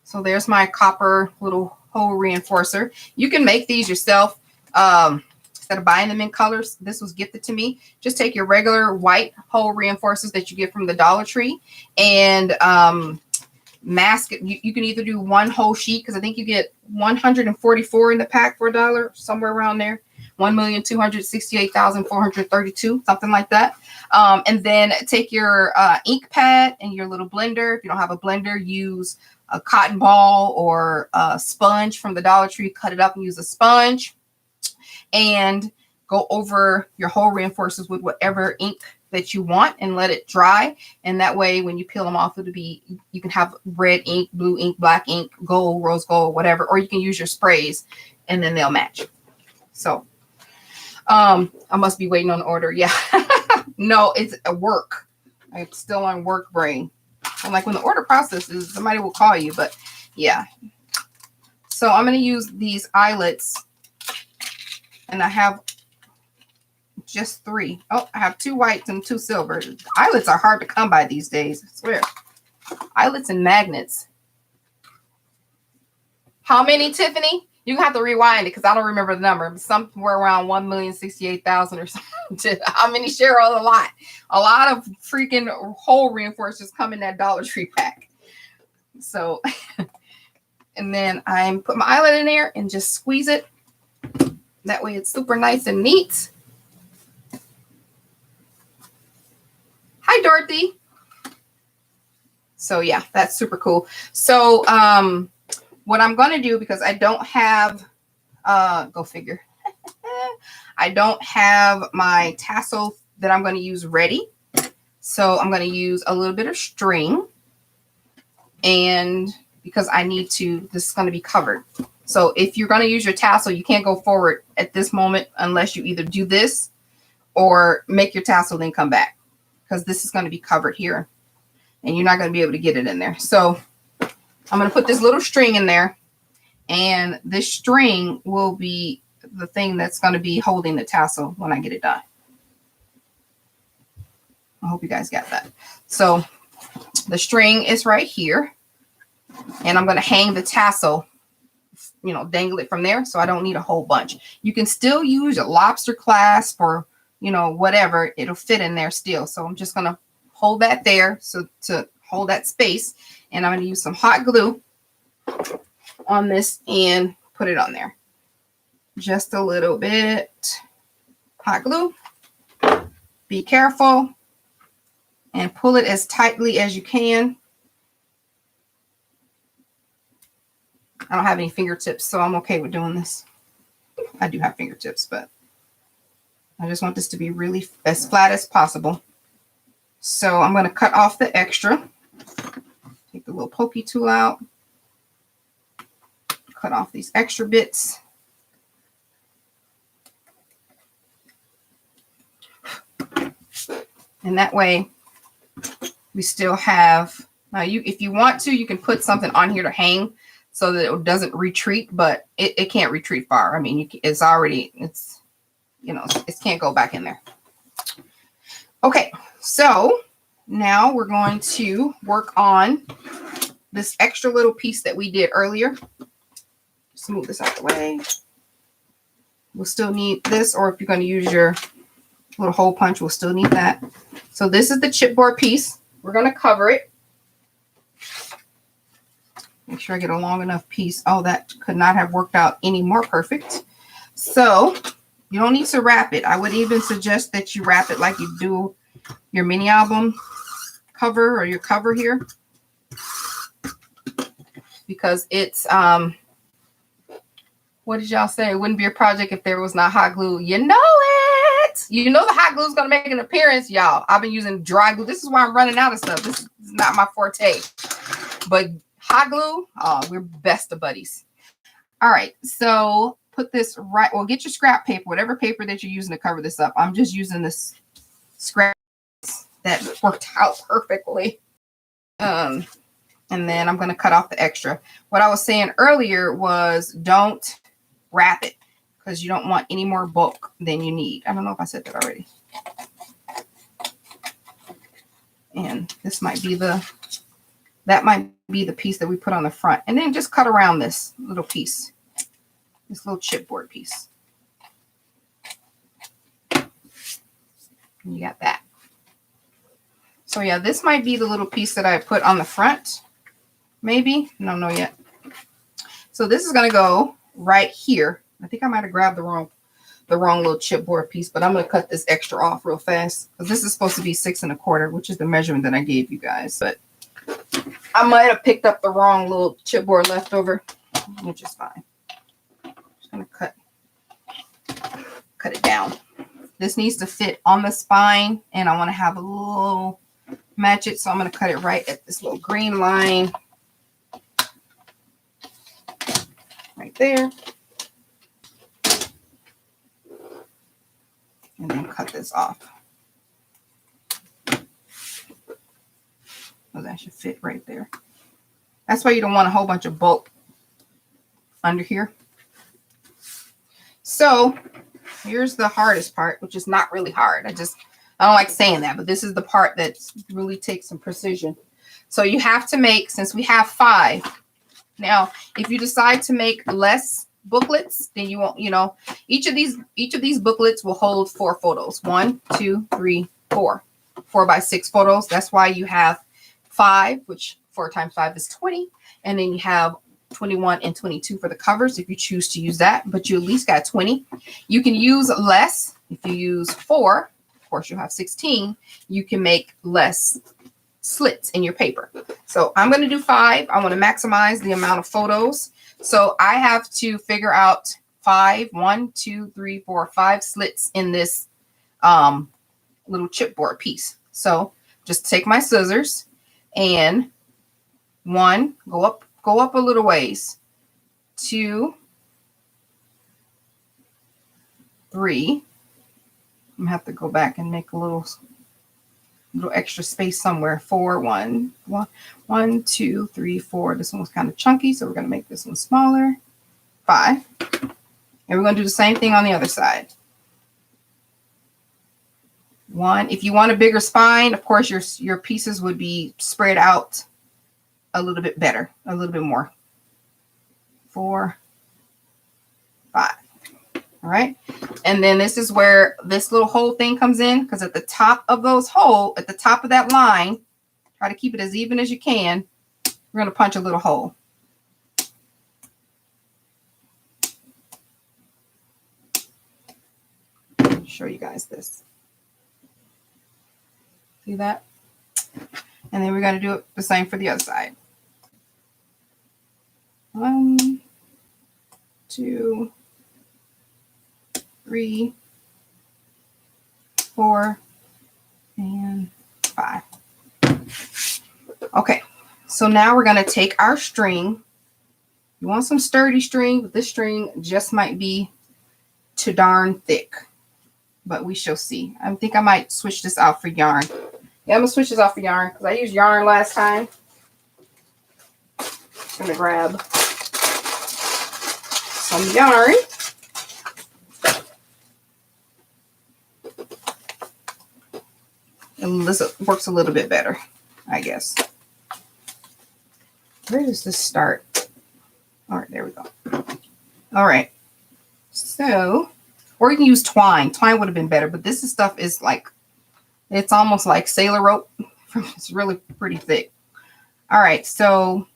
So there's my copper little hole reinforcer. You can make these yourself. Instead of buying them in colors, this was gifted to me. Just take your regular white hole reinforcers that you get from the Dollar Tree and mask it. You can either do one whole sheet because I think you get 144 in the pack for $1, somewhere around there. 1,268,432, something like that. And then take your ink pad and your little blender. If you don't have a blender, use a cotton ball or a sponge from the Dollar Tree. Cut it up and use a sponge. And go over your hole reinforcers with whatever ink that you want and let it dry. And that way, when you peel them off, it'll be, you can have red ink, blue ink, black ink, gold, rose gold, whatever, or you can use your sprays and then they'll match. So, I must be waiting on the order. Yeah. No, it's a work. I'm still on work brain. I'm like, when the order processes, somebody will call you, but yeah. So I'm going to use these eyelets. And I have just 3. Oh, I have 2 whites and 2 silver. Eyelets are hard to come by these days. I swear. Eyelets and magnets. How many, Tiffany? You have to rewind it because I don't remember the number. Somewhere around 1,068,000 or something. How many, Cheryl? A lot. A lot of freaking hole reinforcers come in that Dollar Tree pack. So, and then I put my eyelet in there and just squeeze it. That way it's super nice and neat. Hi, Dorothy. So yeah, that's super cool. So what I'm going to do, because I don't have, go figure, I don't have my tassel that I'm going to use ready. So I'm going to use a little bit of string. And because I need to, this is going to be covered. So if you're going to use your tassel, you can't go forward at this moment unless you either do this or make your tassel then come back, because this is going to be covered here and you're not going to be able to get it in there. So I'm going to put this little string in there, and this string will be the thing that's going to be holding the tassel when I get it done. I hope you guys got that. So the string is right here, and I'm going to hang the tassel, you know, dangle it from there. So I don't need a whole bunch. You can still use a lobster clasp or, you know, whatever. It'll fit in there still. So I'm just going to hold that there. So to hold that space, and I'm going to use some hot glue on this and put it on there. Just a little bit hot glue. Be careful and pull it as tightly as you can. I don't have any fingertips, so I'm okay with doing this. I do have fingertips, but I just want this to be really as flat as possible. So I'm going to cut off the extra. Take the little pokey tool out. Cut off these extra bits. And that way we still have, now if you want to, you can put something on here to hang so that it doesn't retreat, but it can't retreat far. I mean, it's already, you know, it can't go back in there. Okay, so now we're going to work on this extra little piece that we did earlier. Just move this out the way. We'll still need this, or if you're going to use your little hole punch, we'll still need that. So this is the chipboard piece. We're going to cover it. Make sure I get a long enough piece. Oh, that could not have worked out any more perfect. So you don't need to wrap it. I would even suggest that you wrap it like you do your mini album cover or your cover here, because it's what did y'all say? It wouldn't be a project if there was not hot glue. You know what? You know the hot glue is going to make an appearance, y'all. I've been using dry glue. This is why I'm running out of stuff. This is not my forte. But hot glue, oh, we're best of buddies. All right, so put this right, well, get your scrap paper, whatever paper that you're using to cover this up. I'm just using this scrap that worked out perfectly. And then I'm going to cut off the extra. What I was saying earlier was don't wrap it because you don't want any more bulk than you need. I don't know if I said that already. And this might be that might be the piece that we put on the front. And then just cut around this little piece, this little chipboard piece. And you got that. So yeah, this might be the little piece that I put on the front. Maybe. I don't know yet. So this is going to go right here. I think I might have grabbed the wrong little chipboard piece, but I'm going to cut this extra off real fast because this is supposed to be 6 1/4, which is the measurement that I gave you guys. But I might have picked up the wrong little chipboard leftover, which is fine. Just going to cut it down. This needs to fit on the spine, and I want to have a little match it, so I'm going to cut it right at this little green line right there. And then cut this off. So that should fit right there. That's why you don't want a whole bunch of bulk under here. So here's the hardest part, which is not really hard. I don't like saying that, but this is the part that really takes some precision. So you have to make, since we have 5. Now, if you decide to make less booklets, then you won't, each of these booklets will hold 4 photos. 1, 2, 3, 4. 4 by 6 photos. That's why you have 5, which 4 times 5 is 20. And then you have 21 and 22 for the covers if you choose to use that, but you at least got 20. You can use less. If you use 4, of course you'll have 16. You can make less slits in your paper. So I'm going to do 5. I want to maximize the amount of photos. So I have to figure out 5, 1, 2, 3, 4, 5 slits in this little chipboard piece. So just take my scissors and 1, go up a little ways. 2, 3. I'm gonna have to go back and make a little extra space somewhere. 4, 1, 2, 3, 4. This one was kind of chunky, so we're gonna make this one smaller. 5. And we're gonna do the same thing on the other side. 1. If you want a bigger spine, of course your pieces would be spread out a little bit better, a little bit more. 4, 5. All right. And then this is where this little hole thing comes in, because at the top of those hole, at the top of that line, try to keep it as even as you can. We're going to punch a little hole. Show you guys this. See that? And then we're going to do it the same for the other side. 1, 2, 3, 4, and 5. Okay, so now we're going to take our string. You want some sturdy string, but this string just might be too darn thick. But we shall see. I think I might switch this out for yarn. Yeah, I'm going to switch this out for yarn because I used yarn last time. I'm going to grab some yarn. And this works a little bit better, I guess. Where does this start? All right, there we go. All right. So, or you can use twine. Twine would have been better, but this stuff is like, it's almost like sailor rope. It's really pretty thick. All right, so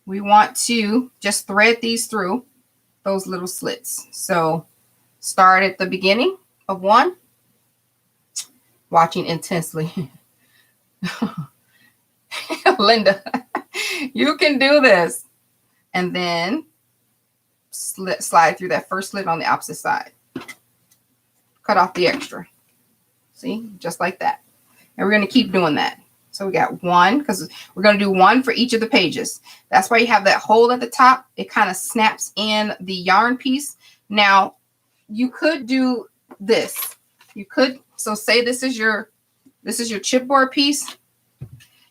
we want to just thread these through those little slits. So start at the beginning of one, watching intensely. Linda, you can do this. And then slide through that first slit on the opposite side. Cut off the extra. See, just like that. And we're going to keep doing that. So we got one, because we're going to do one for each of the pages. That's why you have that hole at the top. It kind of snaps in the yarn piece. Now, you could do this. You could, so say this is your chipboard piece.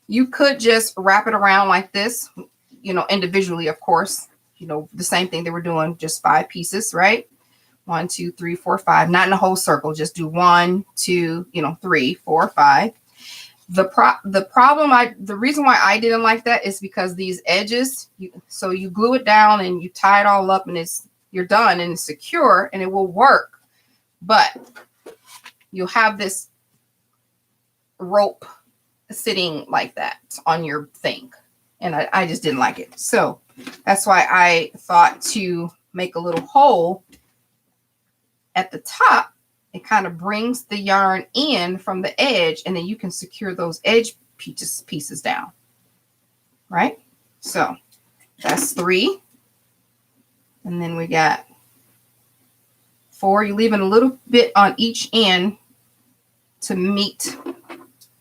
You could just wrap it around like this, you know, individually, of course. You know, the same thing they were doing, just 5 pieces, right? 1, 2, 3, 4, 5. Not in a whole circle. Just do 1, 2, 3, 4, 5. The reason why I didn't like that is because these edges, so you glue it down and you tie it all up and you're done and it's secure and it will work, but you'll have this rope sitting like that on your thing, and I just didn't like it. So that's why I thought to make a little hole at the top. It kind of brings the yarn in from the edge, and then you can secure those edge pieces down, right? So that's 3. And then we got 4. You're leaving a little bit on each end to meet.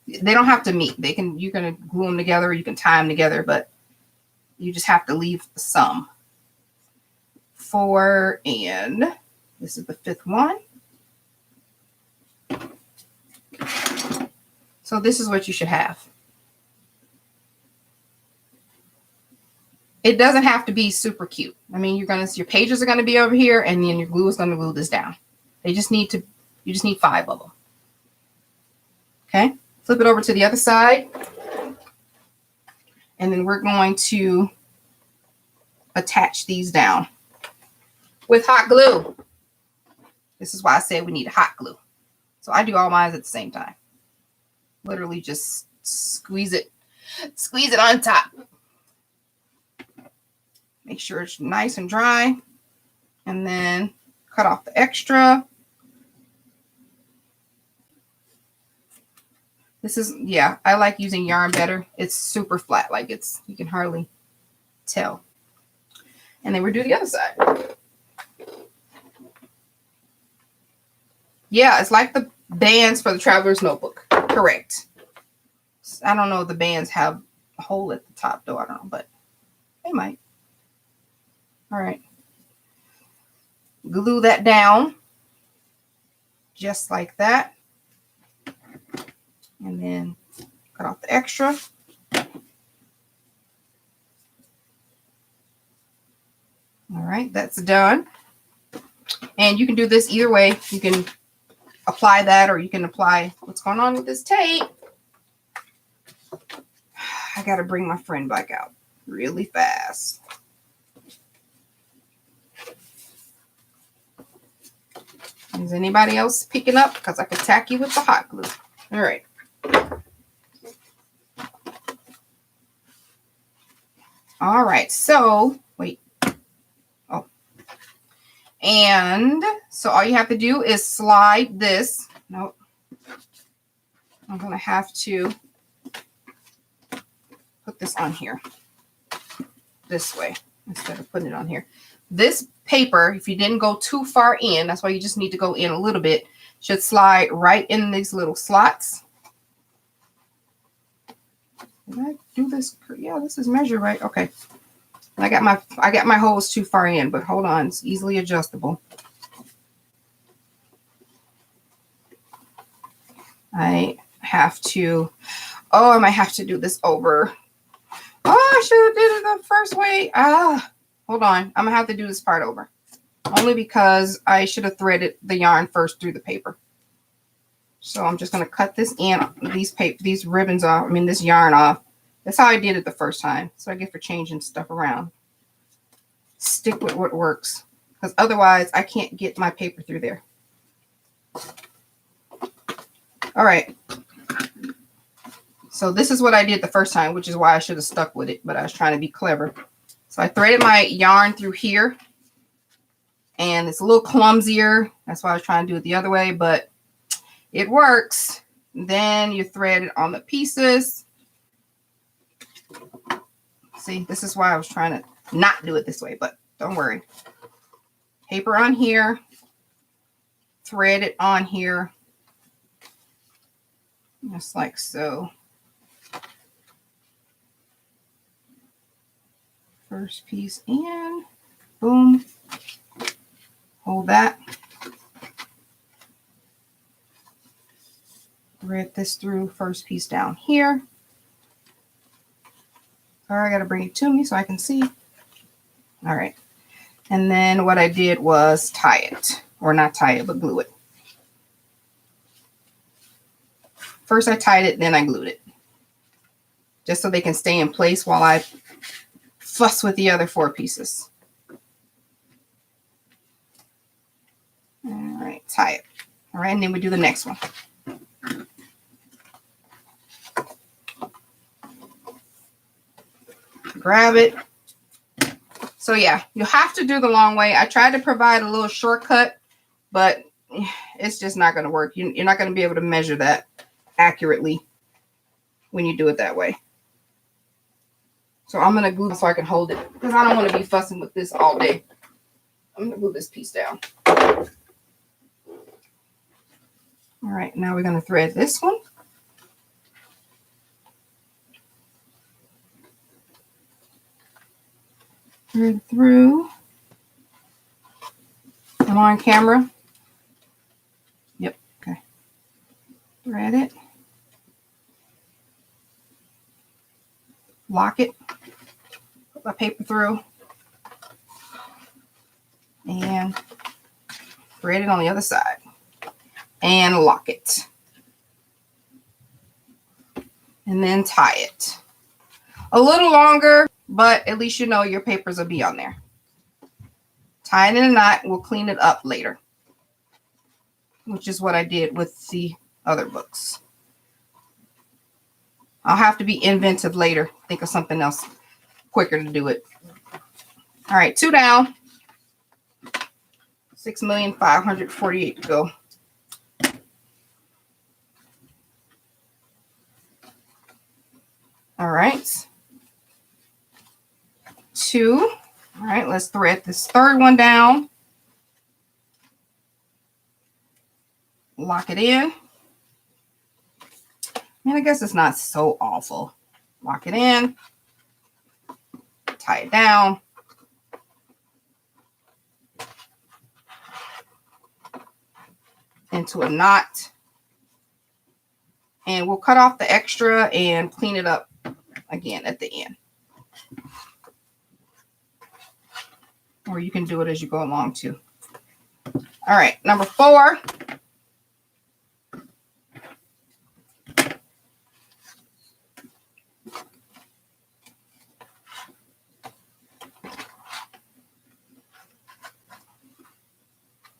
They don't have to meet. You're going to glue them together, or you can tie them together, but you just have to leave some. 4, and this is the 5th one. So this is what you should have. It doesn't have to be super cute. I mean, your pages are going to be over here, and then your glue is going to glue this down. You just need 5 of them. Okay. Flip it over to the other side. And then we're going to attach these down with hot glue. This is why I said we need hot glue. So I do all mine at the same time. Literally just squeeze it on top. Make sure it's nice and dry. And then cut off the extra. This is, yeah, I like using yarn better. It's super flat, like you can hardly tell. And then we'll do the other side. Yeah, it's like the bands for the Traveler's Notebook. Correct. I don't know if the bands have a hole at the top, though. I don't know, but they might. All right. Glue that down. Just like that. And then cut off the extra. All right, that's done. And you can do this either way. You can apply that, or you can apply what's going on with this tape. I got to bring my friend back out really fast. Is anybody else picking up? Because I could tack you with the hot glue. All right. All right. So, wait. Oh. And so all you have to do is slide this. Nope. I'm going to have to put this on here this way instead of putting it on here. This paper, if you didn't go too far in, that's why you just need to go in a little bit, should slide right in these little slots. Did I do this? Yeah, this is measured right. Okay. I got my holes too far in, but hold on, it's easily adjustable. I have to, I might have to do this over. Oh, I should have did it the first way. Hold on. I'm gonna have to do this part over. Only because I should have threaded the yarn first through the paper. So I'm just gonna cut this in, these ribbons off, this yarn off. That's how I did it the first time. So I get for changing stuff around. Stick with what works. Because otherwise I can't get my paper through there. All right. So this is what I did the first time, which is why I should have stuck with it, but I was trying to be clever. So I threaded my yarn through here, and it's a little clumsier. That's why I was trying to do it the other way, but it works. Then you thread it on the pieces. See, this is why I was trying to not do it this way, but don't worry. Paper on here, thread it on here, Just like so. First piece in, boom. Hold that. Thread this through, first piece down here. Sorry, I gotta bring it to me so I can see. All right. And then what I did was tie it, or not tie it, but glue it. First I tied it, then I glued it. Just so they can stay in place while I fuss with the other 4 pieces. All right, tie it. All right, and then we do the next one. Grab it. So yeah, you have to do the long way. I tried to provide a little shortcut, but it's just not going to work. You're not going to be able to measure that accurately when you do it that way. So I'm going to glue so I can hold it because I don't want to be fussing with this all day. I'm going to glue this piece down. All right, now we're going to thread this one. Thread through. I'm on camera. Yep, okay. Thread it. Lock it. Put my paper through. And thread it on the other side. And lock it. And then tie it. A little longer, but at least you know your papers will be on there. Tie it in a knot. We'll clean it up later, which is what I did with the other books. I'll have to be inventive later. Think of something else quicker to do it. All right, 2 down. 6,548,000 to go. All right. 2. All right, let's thread this third one down. Lock it in. And I guess it's not so awful. Lock it in. Tie it down. Into a knot. And we'll cut off the extra and clean it up again at the end. Or you can do it as you go along too. All right, number 4.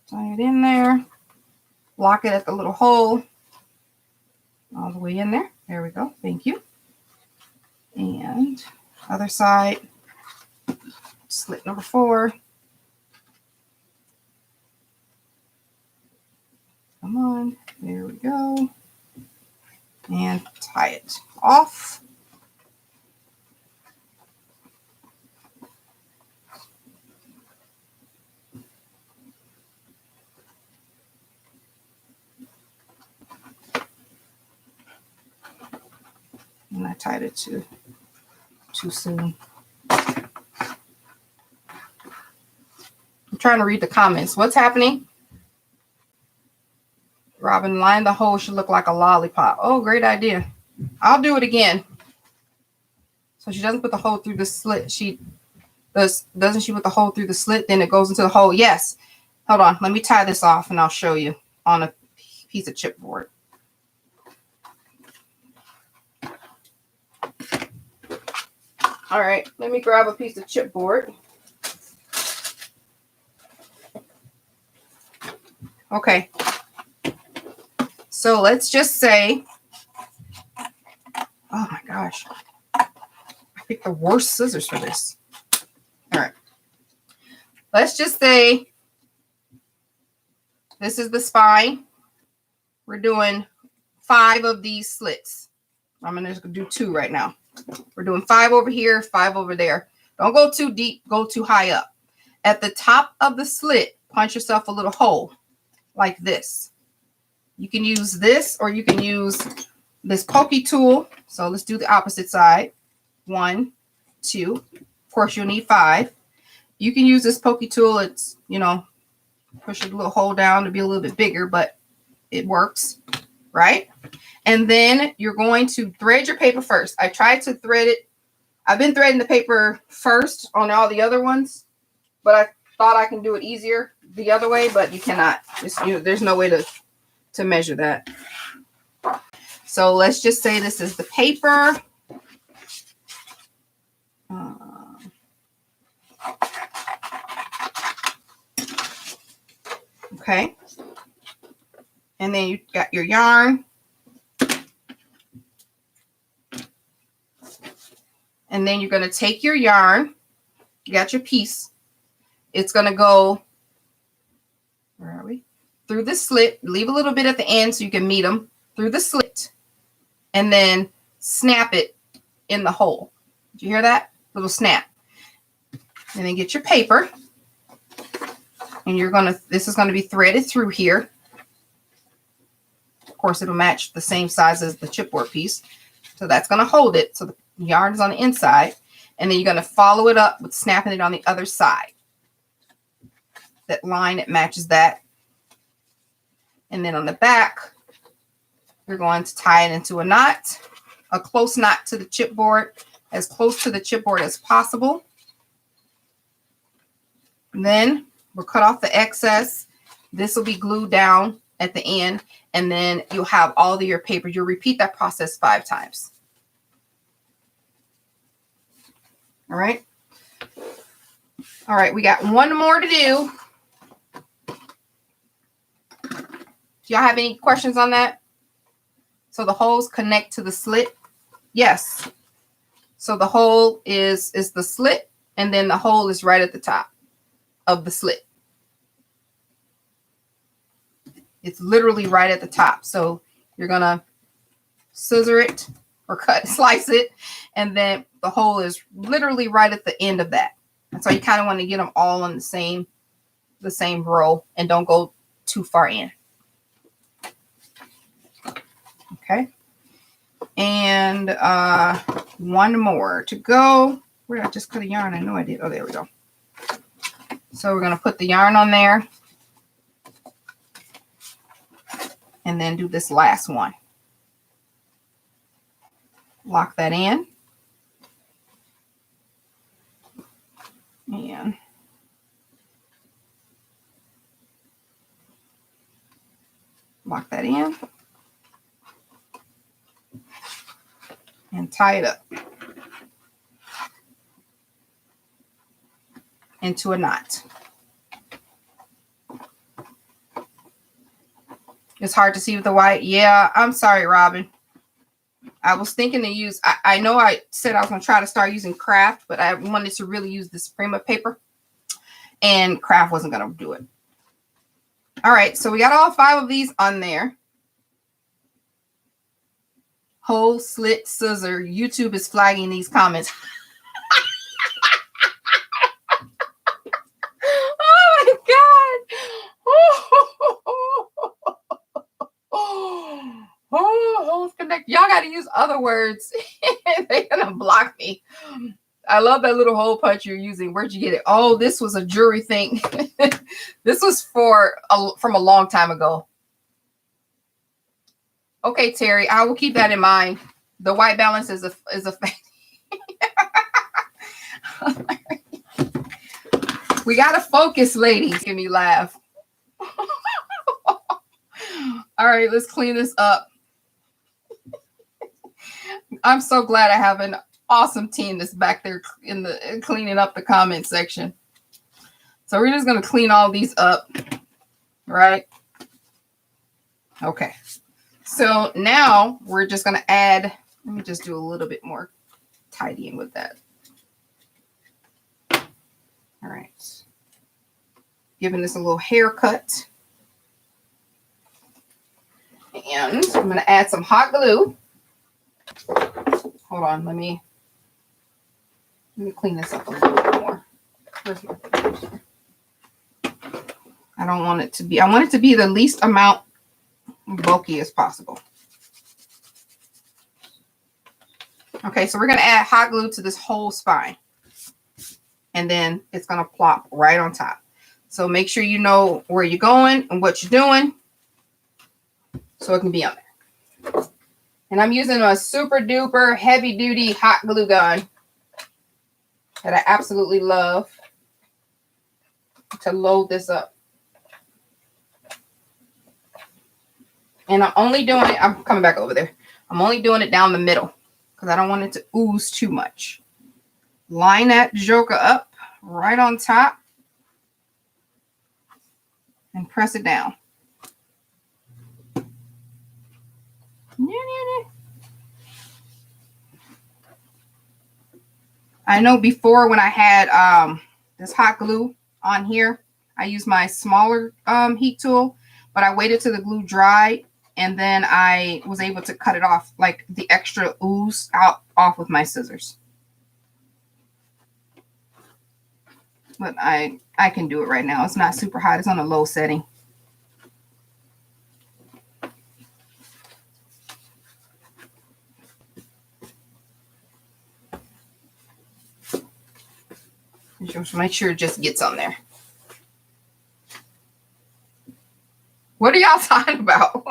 Tie it in there. Lock it at the little hole. All the way in there. There we go. Thank you. And other side. Slit number 4. Come on. There we go. And tie it off. And I tied it too soon. I'm trying to read the comments. What's happening? Robin, line the hole should look like a lollipop. Oh, great idea. I'll do it again. So she doesn't put the hole through the slit. She does, doesn't she put the hole through the slit? Then it goes into the hole. Yes. Hold on. Let me tie this off and I'll show you on a piece of chipboard. All right. Let me grab a piece of chipboard. Okay. So let's just say, oh my gosh, I picked the worst scissors for this. All right. Let's just say this is the spine. We're doing 5 of these slits. I'm going to do 2 right now. We're doing 5 over here, 5 over there. Don't go too deep, go too high up. At the top of the slit, punch yourself a little hole like this. You can use this or you can use this pokey tool. So let's do the opposite side. 1, 2. Of course, you'll need 5. You can use this pokey tool. It's, you know, push a little hole down to be a little bit bigger, but it works, right? And then you're going to thread your paper first. I tried to thread it. I've been threading the paper first on all the other ones, but I thought I can do it easier the other way, but you cannot. There's no way to measure that. So let's just say this is the paper. Okay. And then you got your yarn. And then you're going to take your yarn. You got your piece. It's going to go, where are we? Through the slit. Leave a little bit at the end so you can meet them. Through the slit. And then snap it in the hole. Did you hear that? Little snap. And then get your paper. And this is going to be threaded through here. Of course, it'll match the same size as the chipboard piece. So that's going to hold it. So the yarn is on the inside. And then you're going to follow it up with snapping it on the other side. That line, it matches that. And then on the back, you're going to tie it into a knot. A close knot to the chipboard. As close to the chipboard as possible. And then we'll cut off the excess. This will be glued down at the end. And then you'll have all of your paper. You'll repeat that process 5 times. All right. All right. We got one more to do. Do y'all have any questions on that? So the holes connect to the slit. Yes. So the hole is the slit. And then the hole is right at the top of the slit. It's literally right at the top. So you're going to scissor it or slice it. And then the hole is literally right at the end of that. And so you kind of want to get them all on the same row and don't go too far in. Okay. And one more to go. Where did I just cut a yarn? I know I did. Oh, there we go. So we're going to put the yarn on there. And then do this last one. Lock that in. And lock that in. And tie it up into a knot. It's hard to see with the white. Yeah, I'm sorry, Robin. I was thinking to use, I know I said I was going to try to start using craft, but I wanted to really use this Prima paper. And craft wasn't going to do it. All right, so we got all 5 of these on there. Hole, slit, scissor. YouTube is flagging these comments. Oh, my God. Oh, holes connect. Y'all got to use other words. They're going to block me. I love that little hole punch you're using. Where'd you get it? Oh, this was a jewelry thing. This was from a long time ago. Okay, Terry, I will keep that in mind. The white balance is a We got to focus, ladies. Give me laugh. All right, let's clean this up. I'm so glad I have an awesome team that's back there in the cleaning up the comment section. So we're just going to clean all these up, right? Okay. So now we're just going to add, let me just do a little bit more tidying with that. All right. Giving this a little haircut. And I'm going to add some hot glue. Hold on, let me clean this up a little bit more. I don't want it to be, I want it to be the least amount bulky as possible. Okay, so we're going to add hot glue to this whole spine. And then it's going to plop right on top. So make sure you know where you're going and what you're doing so it can be on there. And I'm using a super duper heavy duty hot glue gun that I absolutely love to load this up. And I'm only doing it, I'm coming back over there. I'm only doing it down the middle because I don't want it to ooze too much. Line that joker up right on top and press it down. I know before when I had this hot glue on here, I used my smaller heat tool, but I waited till the glue dried and then I was able to cut it off, like the extra ooze off with my scissors. But I can do it right now. It's not super hot. It's on a low setting. Just make sure it just gets on there. What are y'all talking about?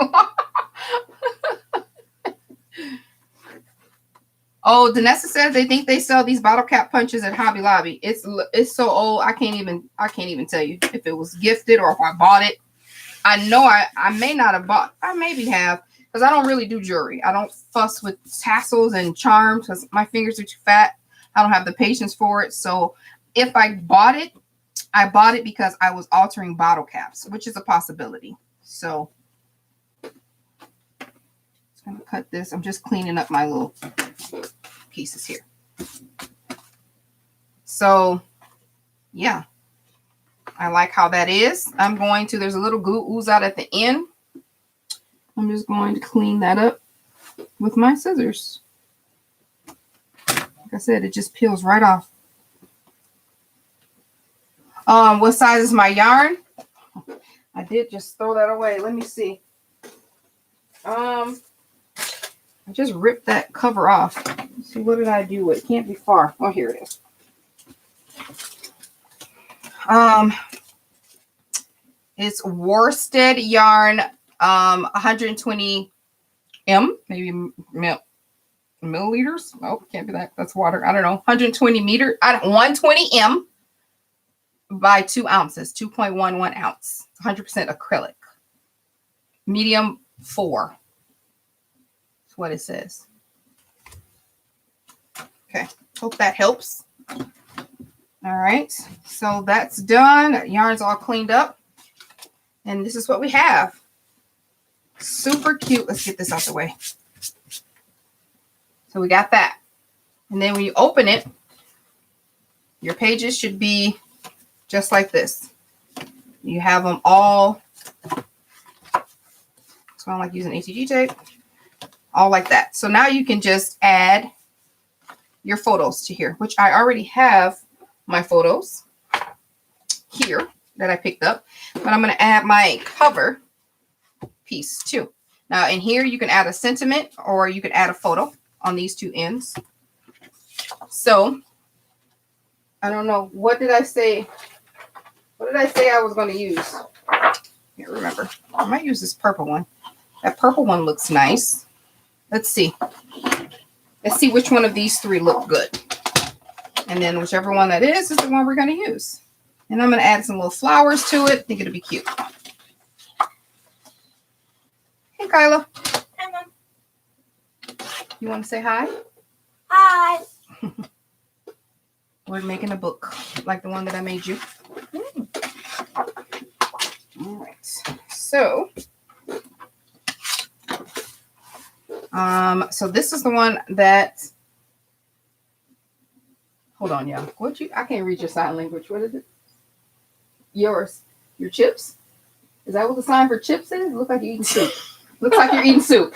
Oh, Danessa says they think they sell these bottle cap punches at Hobby Lobby. It's so old. I can't even tell you if it was gifted or if I bought it. I know I may not have bought. I maybe have because I don't really do jewelry. I don't fuss with tassels and charms because my fingers are too fat. I don't have the patience for it. So if I bought it, I bought it because I was altering bottle caps, which is a possibility. So I'm gonna cut this. I'm just cleaning up my little pieces here. So yeah, I like how that is. There's a little glue ooze out at the end. I'm just going to clean that up with my scissors. Like I said, it just peels right off. What size is my yarn? I did just throw that away. Let me see. I just ripped that cover off. Let's see, what did I do with it? Can't be far. Oh, here it is. It's worsted yarn, 120 maybe milliliters. Oh, can't be that. That's water. I don't know. 120 m by 2 ounces, 2.11 ounce, 100% acrylic. Medium 4. That's what it says. Okay, hope that helps. All right, so that's done. Yarn's all cleaned up. And this is what we have. Super cute. Let's get this out the way. So we got that. And then when you open it, your pages should be just like this. You have them all. So I don't like using ATG tape. All like that. So now you can just add your photos to here, which I already have my photos here that I picked up. But I'm going to add my cover piece too. Now in here you can add a sentiment or you can add a photo on these two ends. So I don't know. What did I say? What did I say I was going to use? I can't remember. I might use this purple one. That purple one looks nice. Let's see. Let's see which one of these three look good. And then whichever one that is the one we're going to use. And I'm going to add some little flowers to it. I think it'll be cute. Hey, Kyla.
Hi, Mom.
You want to say hi?
Hi.
We're making a book like the one that I made you. All right. So, so this is the one that. Hold on, y'all. I can't read your sign language. What is it? Yours. Your chips? Is that what the sign for chips is? Look like you're eating soup. Looks like you're eating soup.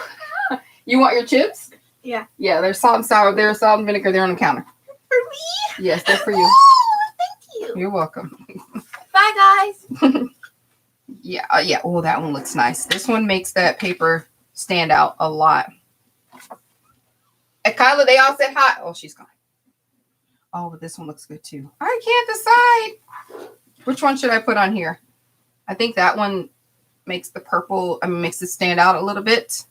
You want your chips?
Yeah.
Yeah, there's salt and sour. There's salt and vinegar. They're on the counter.
For me?
Yes, they're for you.
Oh, thank you.
You're welcome.
Bye, guys.
Yeah. Yeah. Oh, that one looks nice. This one makes that paper stand out a lot. At Kyla, they all said hi. Oh, she's gone. Oh, but this one looks good too. I can't decide. Which one should I put on here? I think that one makes the purple, makes it stand out a little bit.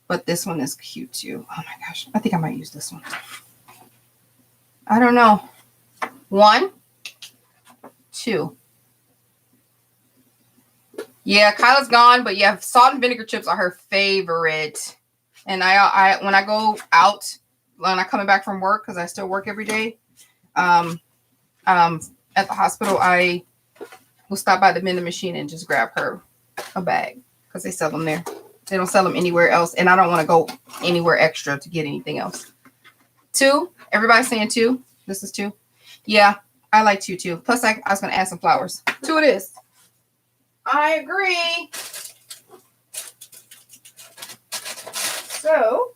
But this one is cute too. Oh my gosh. I think I might use this one. I don't know. 1, 2. Yeah, Kyla's gone, but yeah, salt and vinegar chips are her favorite. And I when I go out, when I'm coming back from work, because I still work every day, at the hospital, I will stop by the vending machine and just grab her a bag because they sell them there. They don't sell them anywhere else, and I don't want to go anywhere extra to get anything else. 2. Everybody's saying 2. This is 2. Yeah, I like 2 too. Plus, I was going to add some flowers. 2 it is. I agree. So,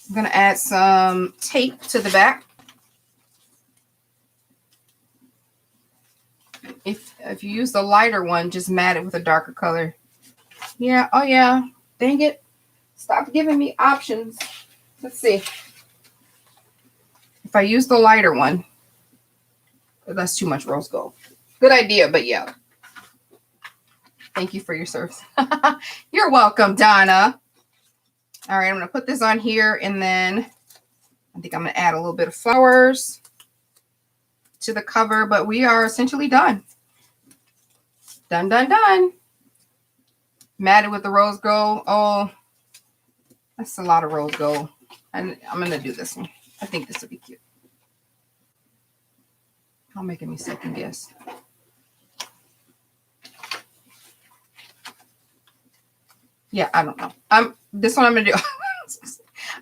I'm going to add some tape to the back. If you use the lighter one, just mat it with a darker color. Yeah. Oh, yeah. Dang it. Stop giving me options. Let's see. If I use the lighter one, that's too much rose gold. Good idea, but yeah. Thank you for your service. You're welcome, Donna. All right, I'm going to put this on here, and then I think I'm going to add a little bit of flowers to the cover, but we are essentially done. Done, done, done. Matted with the rose gold. Oh, that's a lot of rose gold. And I'm going to do this one. I think this will be cute. I'll make me second guess. Yeah, I don't know. This one I'm going to do.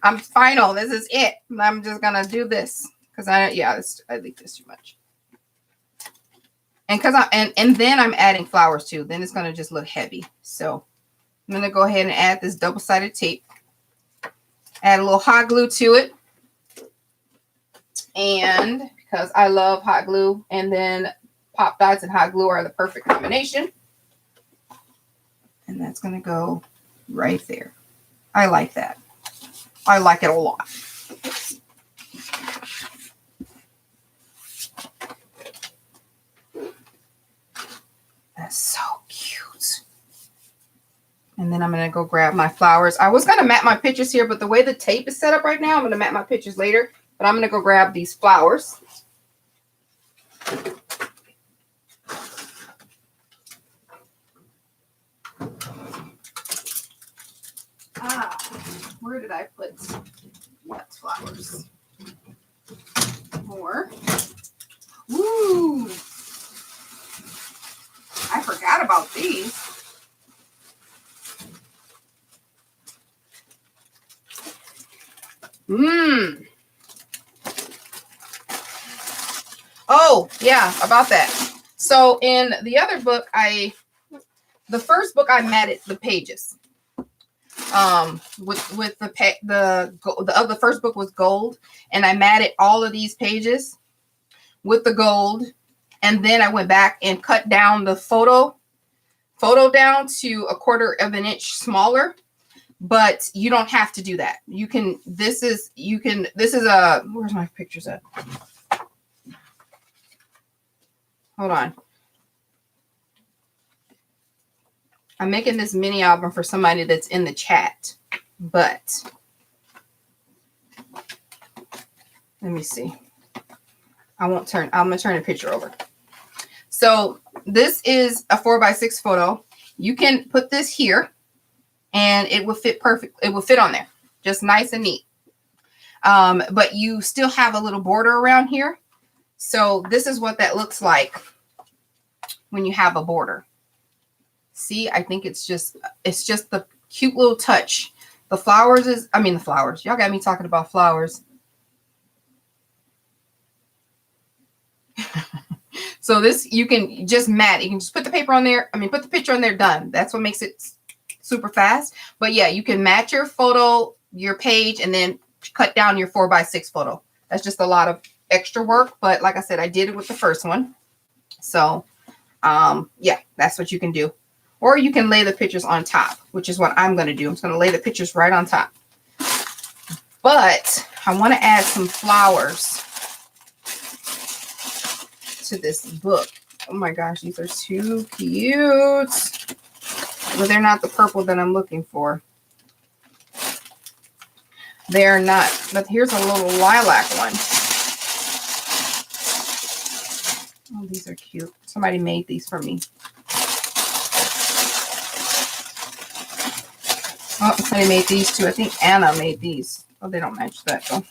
I'm final. This is it. I'm just going to do this. Because I think this too much. And and then I'm adding flowers too. Then it's going to just look heavy. So I'm going to go ahead and add this double-sided tape. Add a little hot glue to it. And because I love hot glue, and then pop dots and hot glue are the perfect combination. And that's going to go right there. I like that. I like it a lot. That's so cute. And then I'm going to go grab my flowers. I was going to mat my pictures here, but the way the tape is set up right now, I'm going to mat my pictures later. But I'm going to go grab these flowers. Where did I put what flowers? More. Ooh. I forgot about these. Oh, yeah, about that. So in the other book, the first book I matted the pages. With the first book was gold, and I matted all of these pages with the gold, and then I went back and cut down the photo down to 1/4 of an inch smaller. But you don't have to do that. This is where's my pictures at? Hold on. I'm making this mini album for somebody that's in the chat, but let me see. I'm going to turn the picture over. So this is a 4x6 photo. You can put this here and it will fit perfect. It will fit on there. Just nice and neat. But you still have a little border around here. So this is what that looks like when you have a border. See, I think it's just the cute little touch. The flowers. Y'all got me talking about flowers. So this, you can just mat. You can just put the paper on there. Put the picture on there, done. That's what makes it super fast. But yeah, you can match your photo, your page, and then cut down your 4x6 photo. That's just a lot of extra work. But like I said, I did it with the first one. So yeah, that's what you can do. Or you can lay the pictures on top, which is what I'm going to do. I'm just going to lay the pictures right on top. But I want to add some flowers to this book. Oh my gosh, these are too cute. But they're not the purple that I'm looking for. They're not. But here's a little lilac one. Oh, these are cute. Somebody made these for me. Oh, somebody made these too. I think Anna made these. Oh, they don't match that though.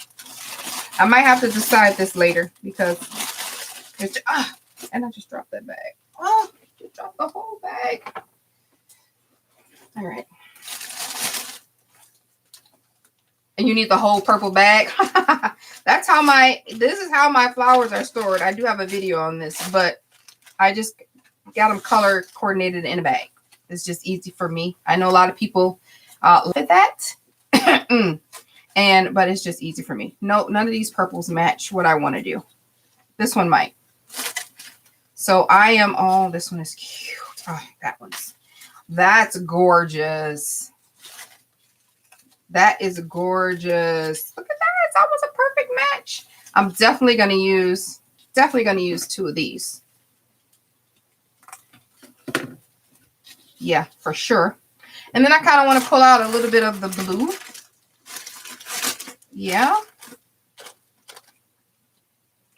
I might have to decide this later because it's, and I just dropped that bag. Oh, just dropped the whole bag. All right. And you need the whole purple bag. This is how my flowers are stored. I do have a video on this, but I just got them color coordinated in a bag. It's just easy for me. I know a lot of people look at that. But it's just easy for me. No, none of these purples match what I want to do. This one might. So I am all, this one is cute. Oh, that's gorgeous. That is gorgeous. Look at that. It's almost a perfect match. I'm definitely going to use 2 of these. Yeah, for sure. And then I kind of want to pull out a little bit of the blue. Yeah.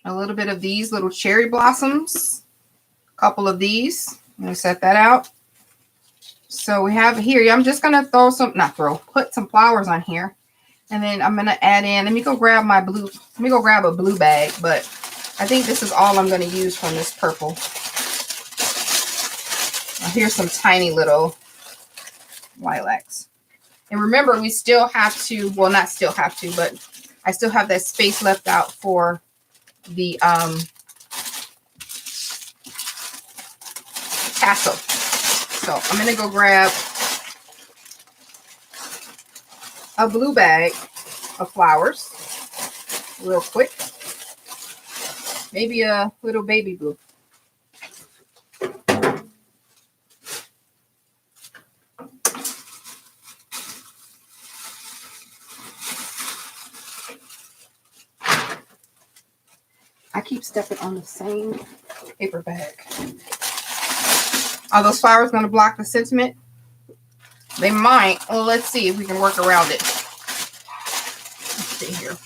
A little bit of these little cherry blossoms. A couple of these. I'm going to set that out. So we have here, I'm just going to put some flowers on here. And then I'm going to add in, let me go grab a blue bag, but I think this is all I'm going to use from this purple. Here's some tiny little lilacs. And remember, we still have to, well, not still have to, but I still have that space left out for the tassel. So I'm going to go grab a blue bag of flowers real quick. Maybe a little baby blue. I keep stepping on the same paper bag. Are those flowers going to block the sentiment? They might. Well, let's see if we can work around it. Let's see here.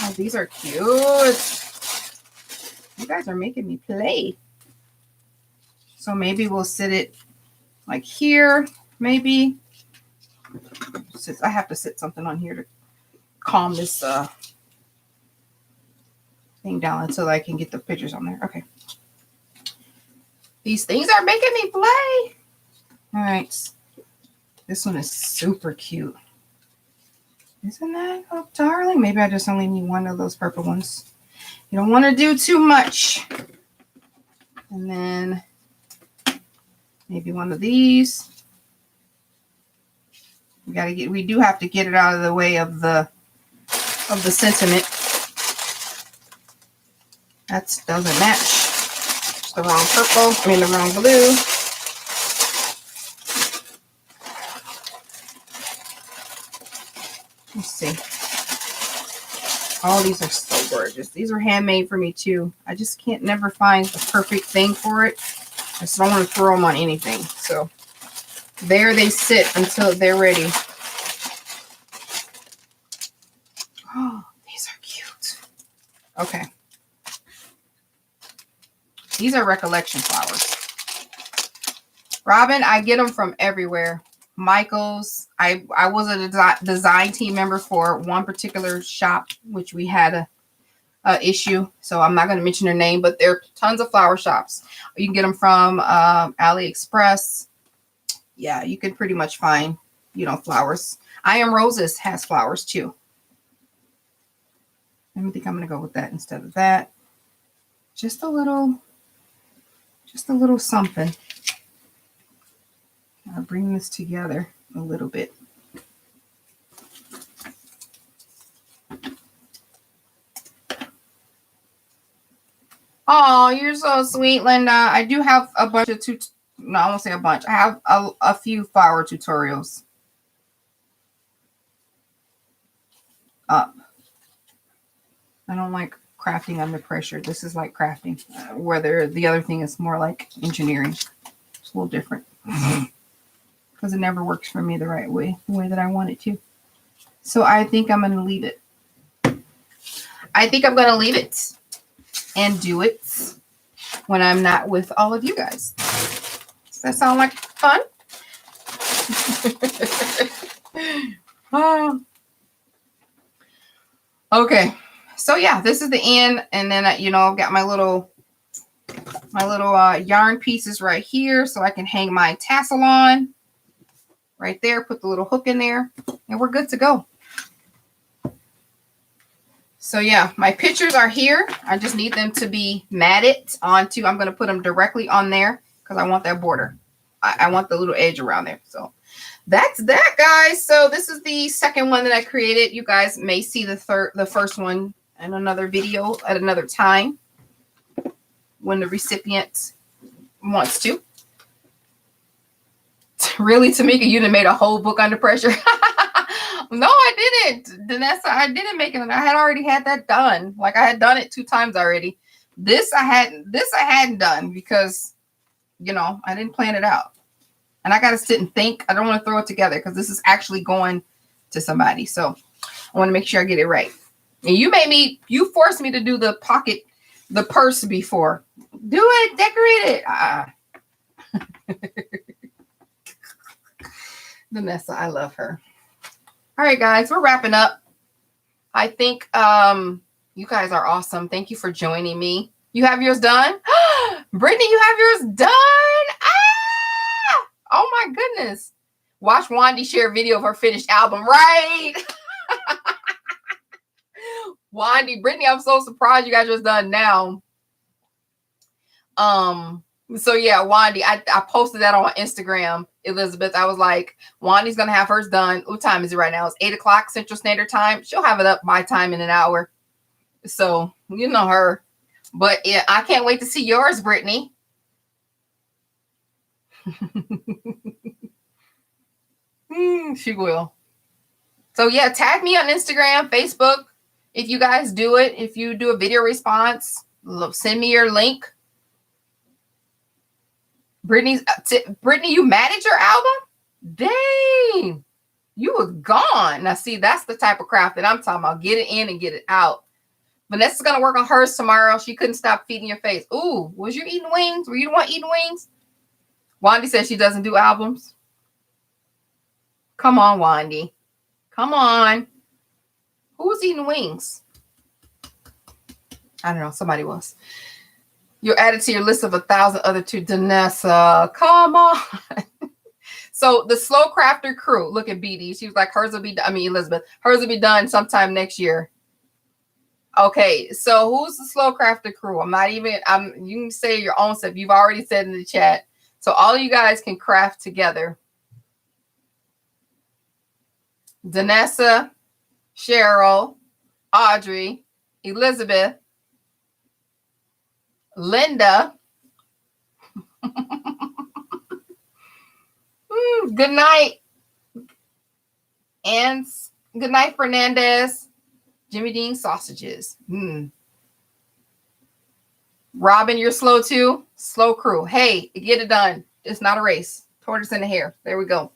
Oh, these are cute. You guys are making me play. So maybe we'll sit it like here. Maybe. I have to sit something on here to calm this thing down until I can get the pictures on there. Okay. These things are making me play. All right. This one is super cute. Isn't that, oh, darling? Maybe I just only need one of those purple ones. You don't want to do too much. And then maybe one of these. We do have to get it out of the way of the sentiment. That doesn't match. It's the wrong purple. I mean the wrong blue. Let's see. All these are so gorgeous. These are handmade for me too. I just can't never find the perfect thing for it. I just don't want to throw them on anything. So there they sit until they're ready. Oh, these are cute. Okay. These are recollection flowers. Robin, I get them from everywhere. Michael's. I was a design team member for one particular shop, which we had a issue. So I'm not going to mention their name, but there are tons of flower shops. You can get them from AliExpress. Yeah, you can pretty much find, flowers. I Am Roses has flowers too. I think I'm going to go with that instead of that. Just a little something. I'll bring this together a little bit. Oh, you're so sweet, Linda. I do have a bunch of No, I won't say a bunch. I have a few flower tutorials up. I don't like crafting under pressure. This is like crafting, whether the other thing is more like engineering. It's a little different because it never works for me the way that I want it to. So I think I'm going to leave it. I think I'm going to leave it and do it when I'm not with all of you guys. Does that sound like fun? Okay. So yeah, this is the end, and then I've got my little yarn pieces right here, so I can hang my tassel on right there. Put the little hook in there, and we're good to go. So yeah, my pictures are here. I just need them to be matted onto. I'm going to put them directly on there because I want that border. I want the little edge around there. So that's that, guys. So this is the second one that I created. You guys may see the first one in another video at another time when the recipient wants to. Really, Tamika, you done made a whole book under pressure. No, I didn't, Danessa. I didn't make it. I had already had that done. Like I had done it 2 times already. This I hadn't done because I didn't plan it out. And I got to sit and think. I don't want to throw it together because this is actually going to somebody. So I want to make sure I get it right. And you forced me to do the purse before. Do it, decorate it. Vanessa, I love her. All right, guys, we're wrapping up. I think you guys are awesome. Thank you for joining me. You have yours done? Brittany, you have yours done? Oh my goodness. Watch Wandy share a video of her finished album, right? Wandy, Brittany, I'm so surprised you guys just done now. So yeah, Wandy, I posted that on Instagram, Elizabeth. I was like, Wandy's gonna have hers done. What time is it right now? It's 8 o'clock Central Standard Time. She'll have it up by time in an hour. So you know her. But yeah, I can't wait to see yours, Brittany. She will. So yeah, tag me on Instagram, Facebook. If you guys do it, if you do a video response, send me your link. Brittany, you manage your album? Dang, you was gone. Now see, that's the type of craft that I'm talking about. Get it in and get it out. Vanessa's gonna work on hers tomorrow. She couldn't stop feeding your face. Ooh, was you eating wings? Were you the one eating wings? Wandy says she doesn't do albums. Come on, Wandy. Come on. Who was eating wings? I don't know. Somebody was. You're added to your list of 1,000 other two. Danessa, come on. So the Slow Crafter crew. Look at BD. She was like, hers will be. Elizabeth. Hers will be done sometime next year. Okay. So who's the Slow Crafter crew? You can say your own stuff. You've already said in the chat. So all you guys can craft together. Danessa, Cheryl, Audrey, Elizabeth, Linda. Good night. And good night, Fernandez. Jimmy Dean sausages. Robin, you're slow too. Slow crew. Hey, get it done. It's not a race. Tortoise in the hair. There we go.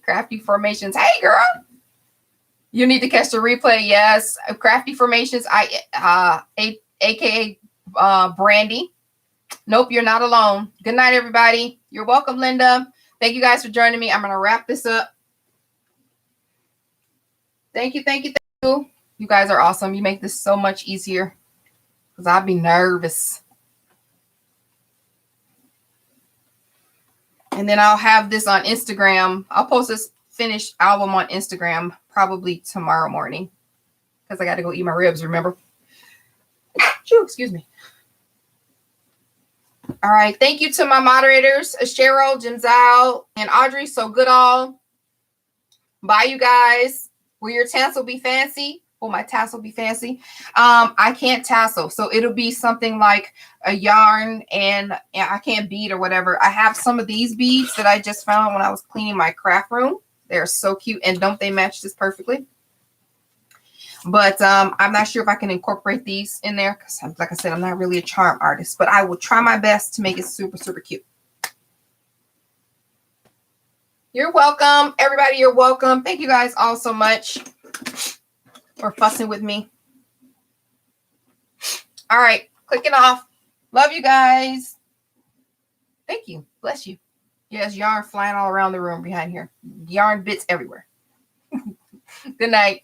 Crafty Formations. Hey, girl. You need to catch the replay. Yes. Crafty Formations. AKA Brandy. Nope, you're not alone. Good night, everybody. You're welcome, Linda. Thank you guys for joining me. I'm going to wrap this up. Thank you. Thank you. Thank you. You guys are awesome. You make this so much easier because I'd be nervous. And then I'll have this on Instagram. I'll post this finished album on Instagram probably tomorrow morning because I got to go eat my ribs, remember? Excuse me. All right. Thank you to my moderators, Cheryl, Jimzal, and Audrey. So good all. Bye, you guys. Will your tassel be fancy? Will my tassel be fancy? I can't tassel, so it'll be something like a yarn, and I can't bead or whatever. I have some of these beads that I just found when I was cleaning my craft room. They're so cute, and don't they match this perfectly? But I'm not sure if I can incorporate these in there because, like I said, I'm not really a charm artist, but I will try my best to make it super, super cute. You're welcome. Everybody, you're welcome. Thank you guys all so much for fussing with me. All right, clicking off. Love you guys. Thank you. Bless you. Yes, yarn flying all around the room behind here. Yarn bits everywhere. Good night.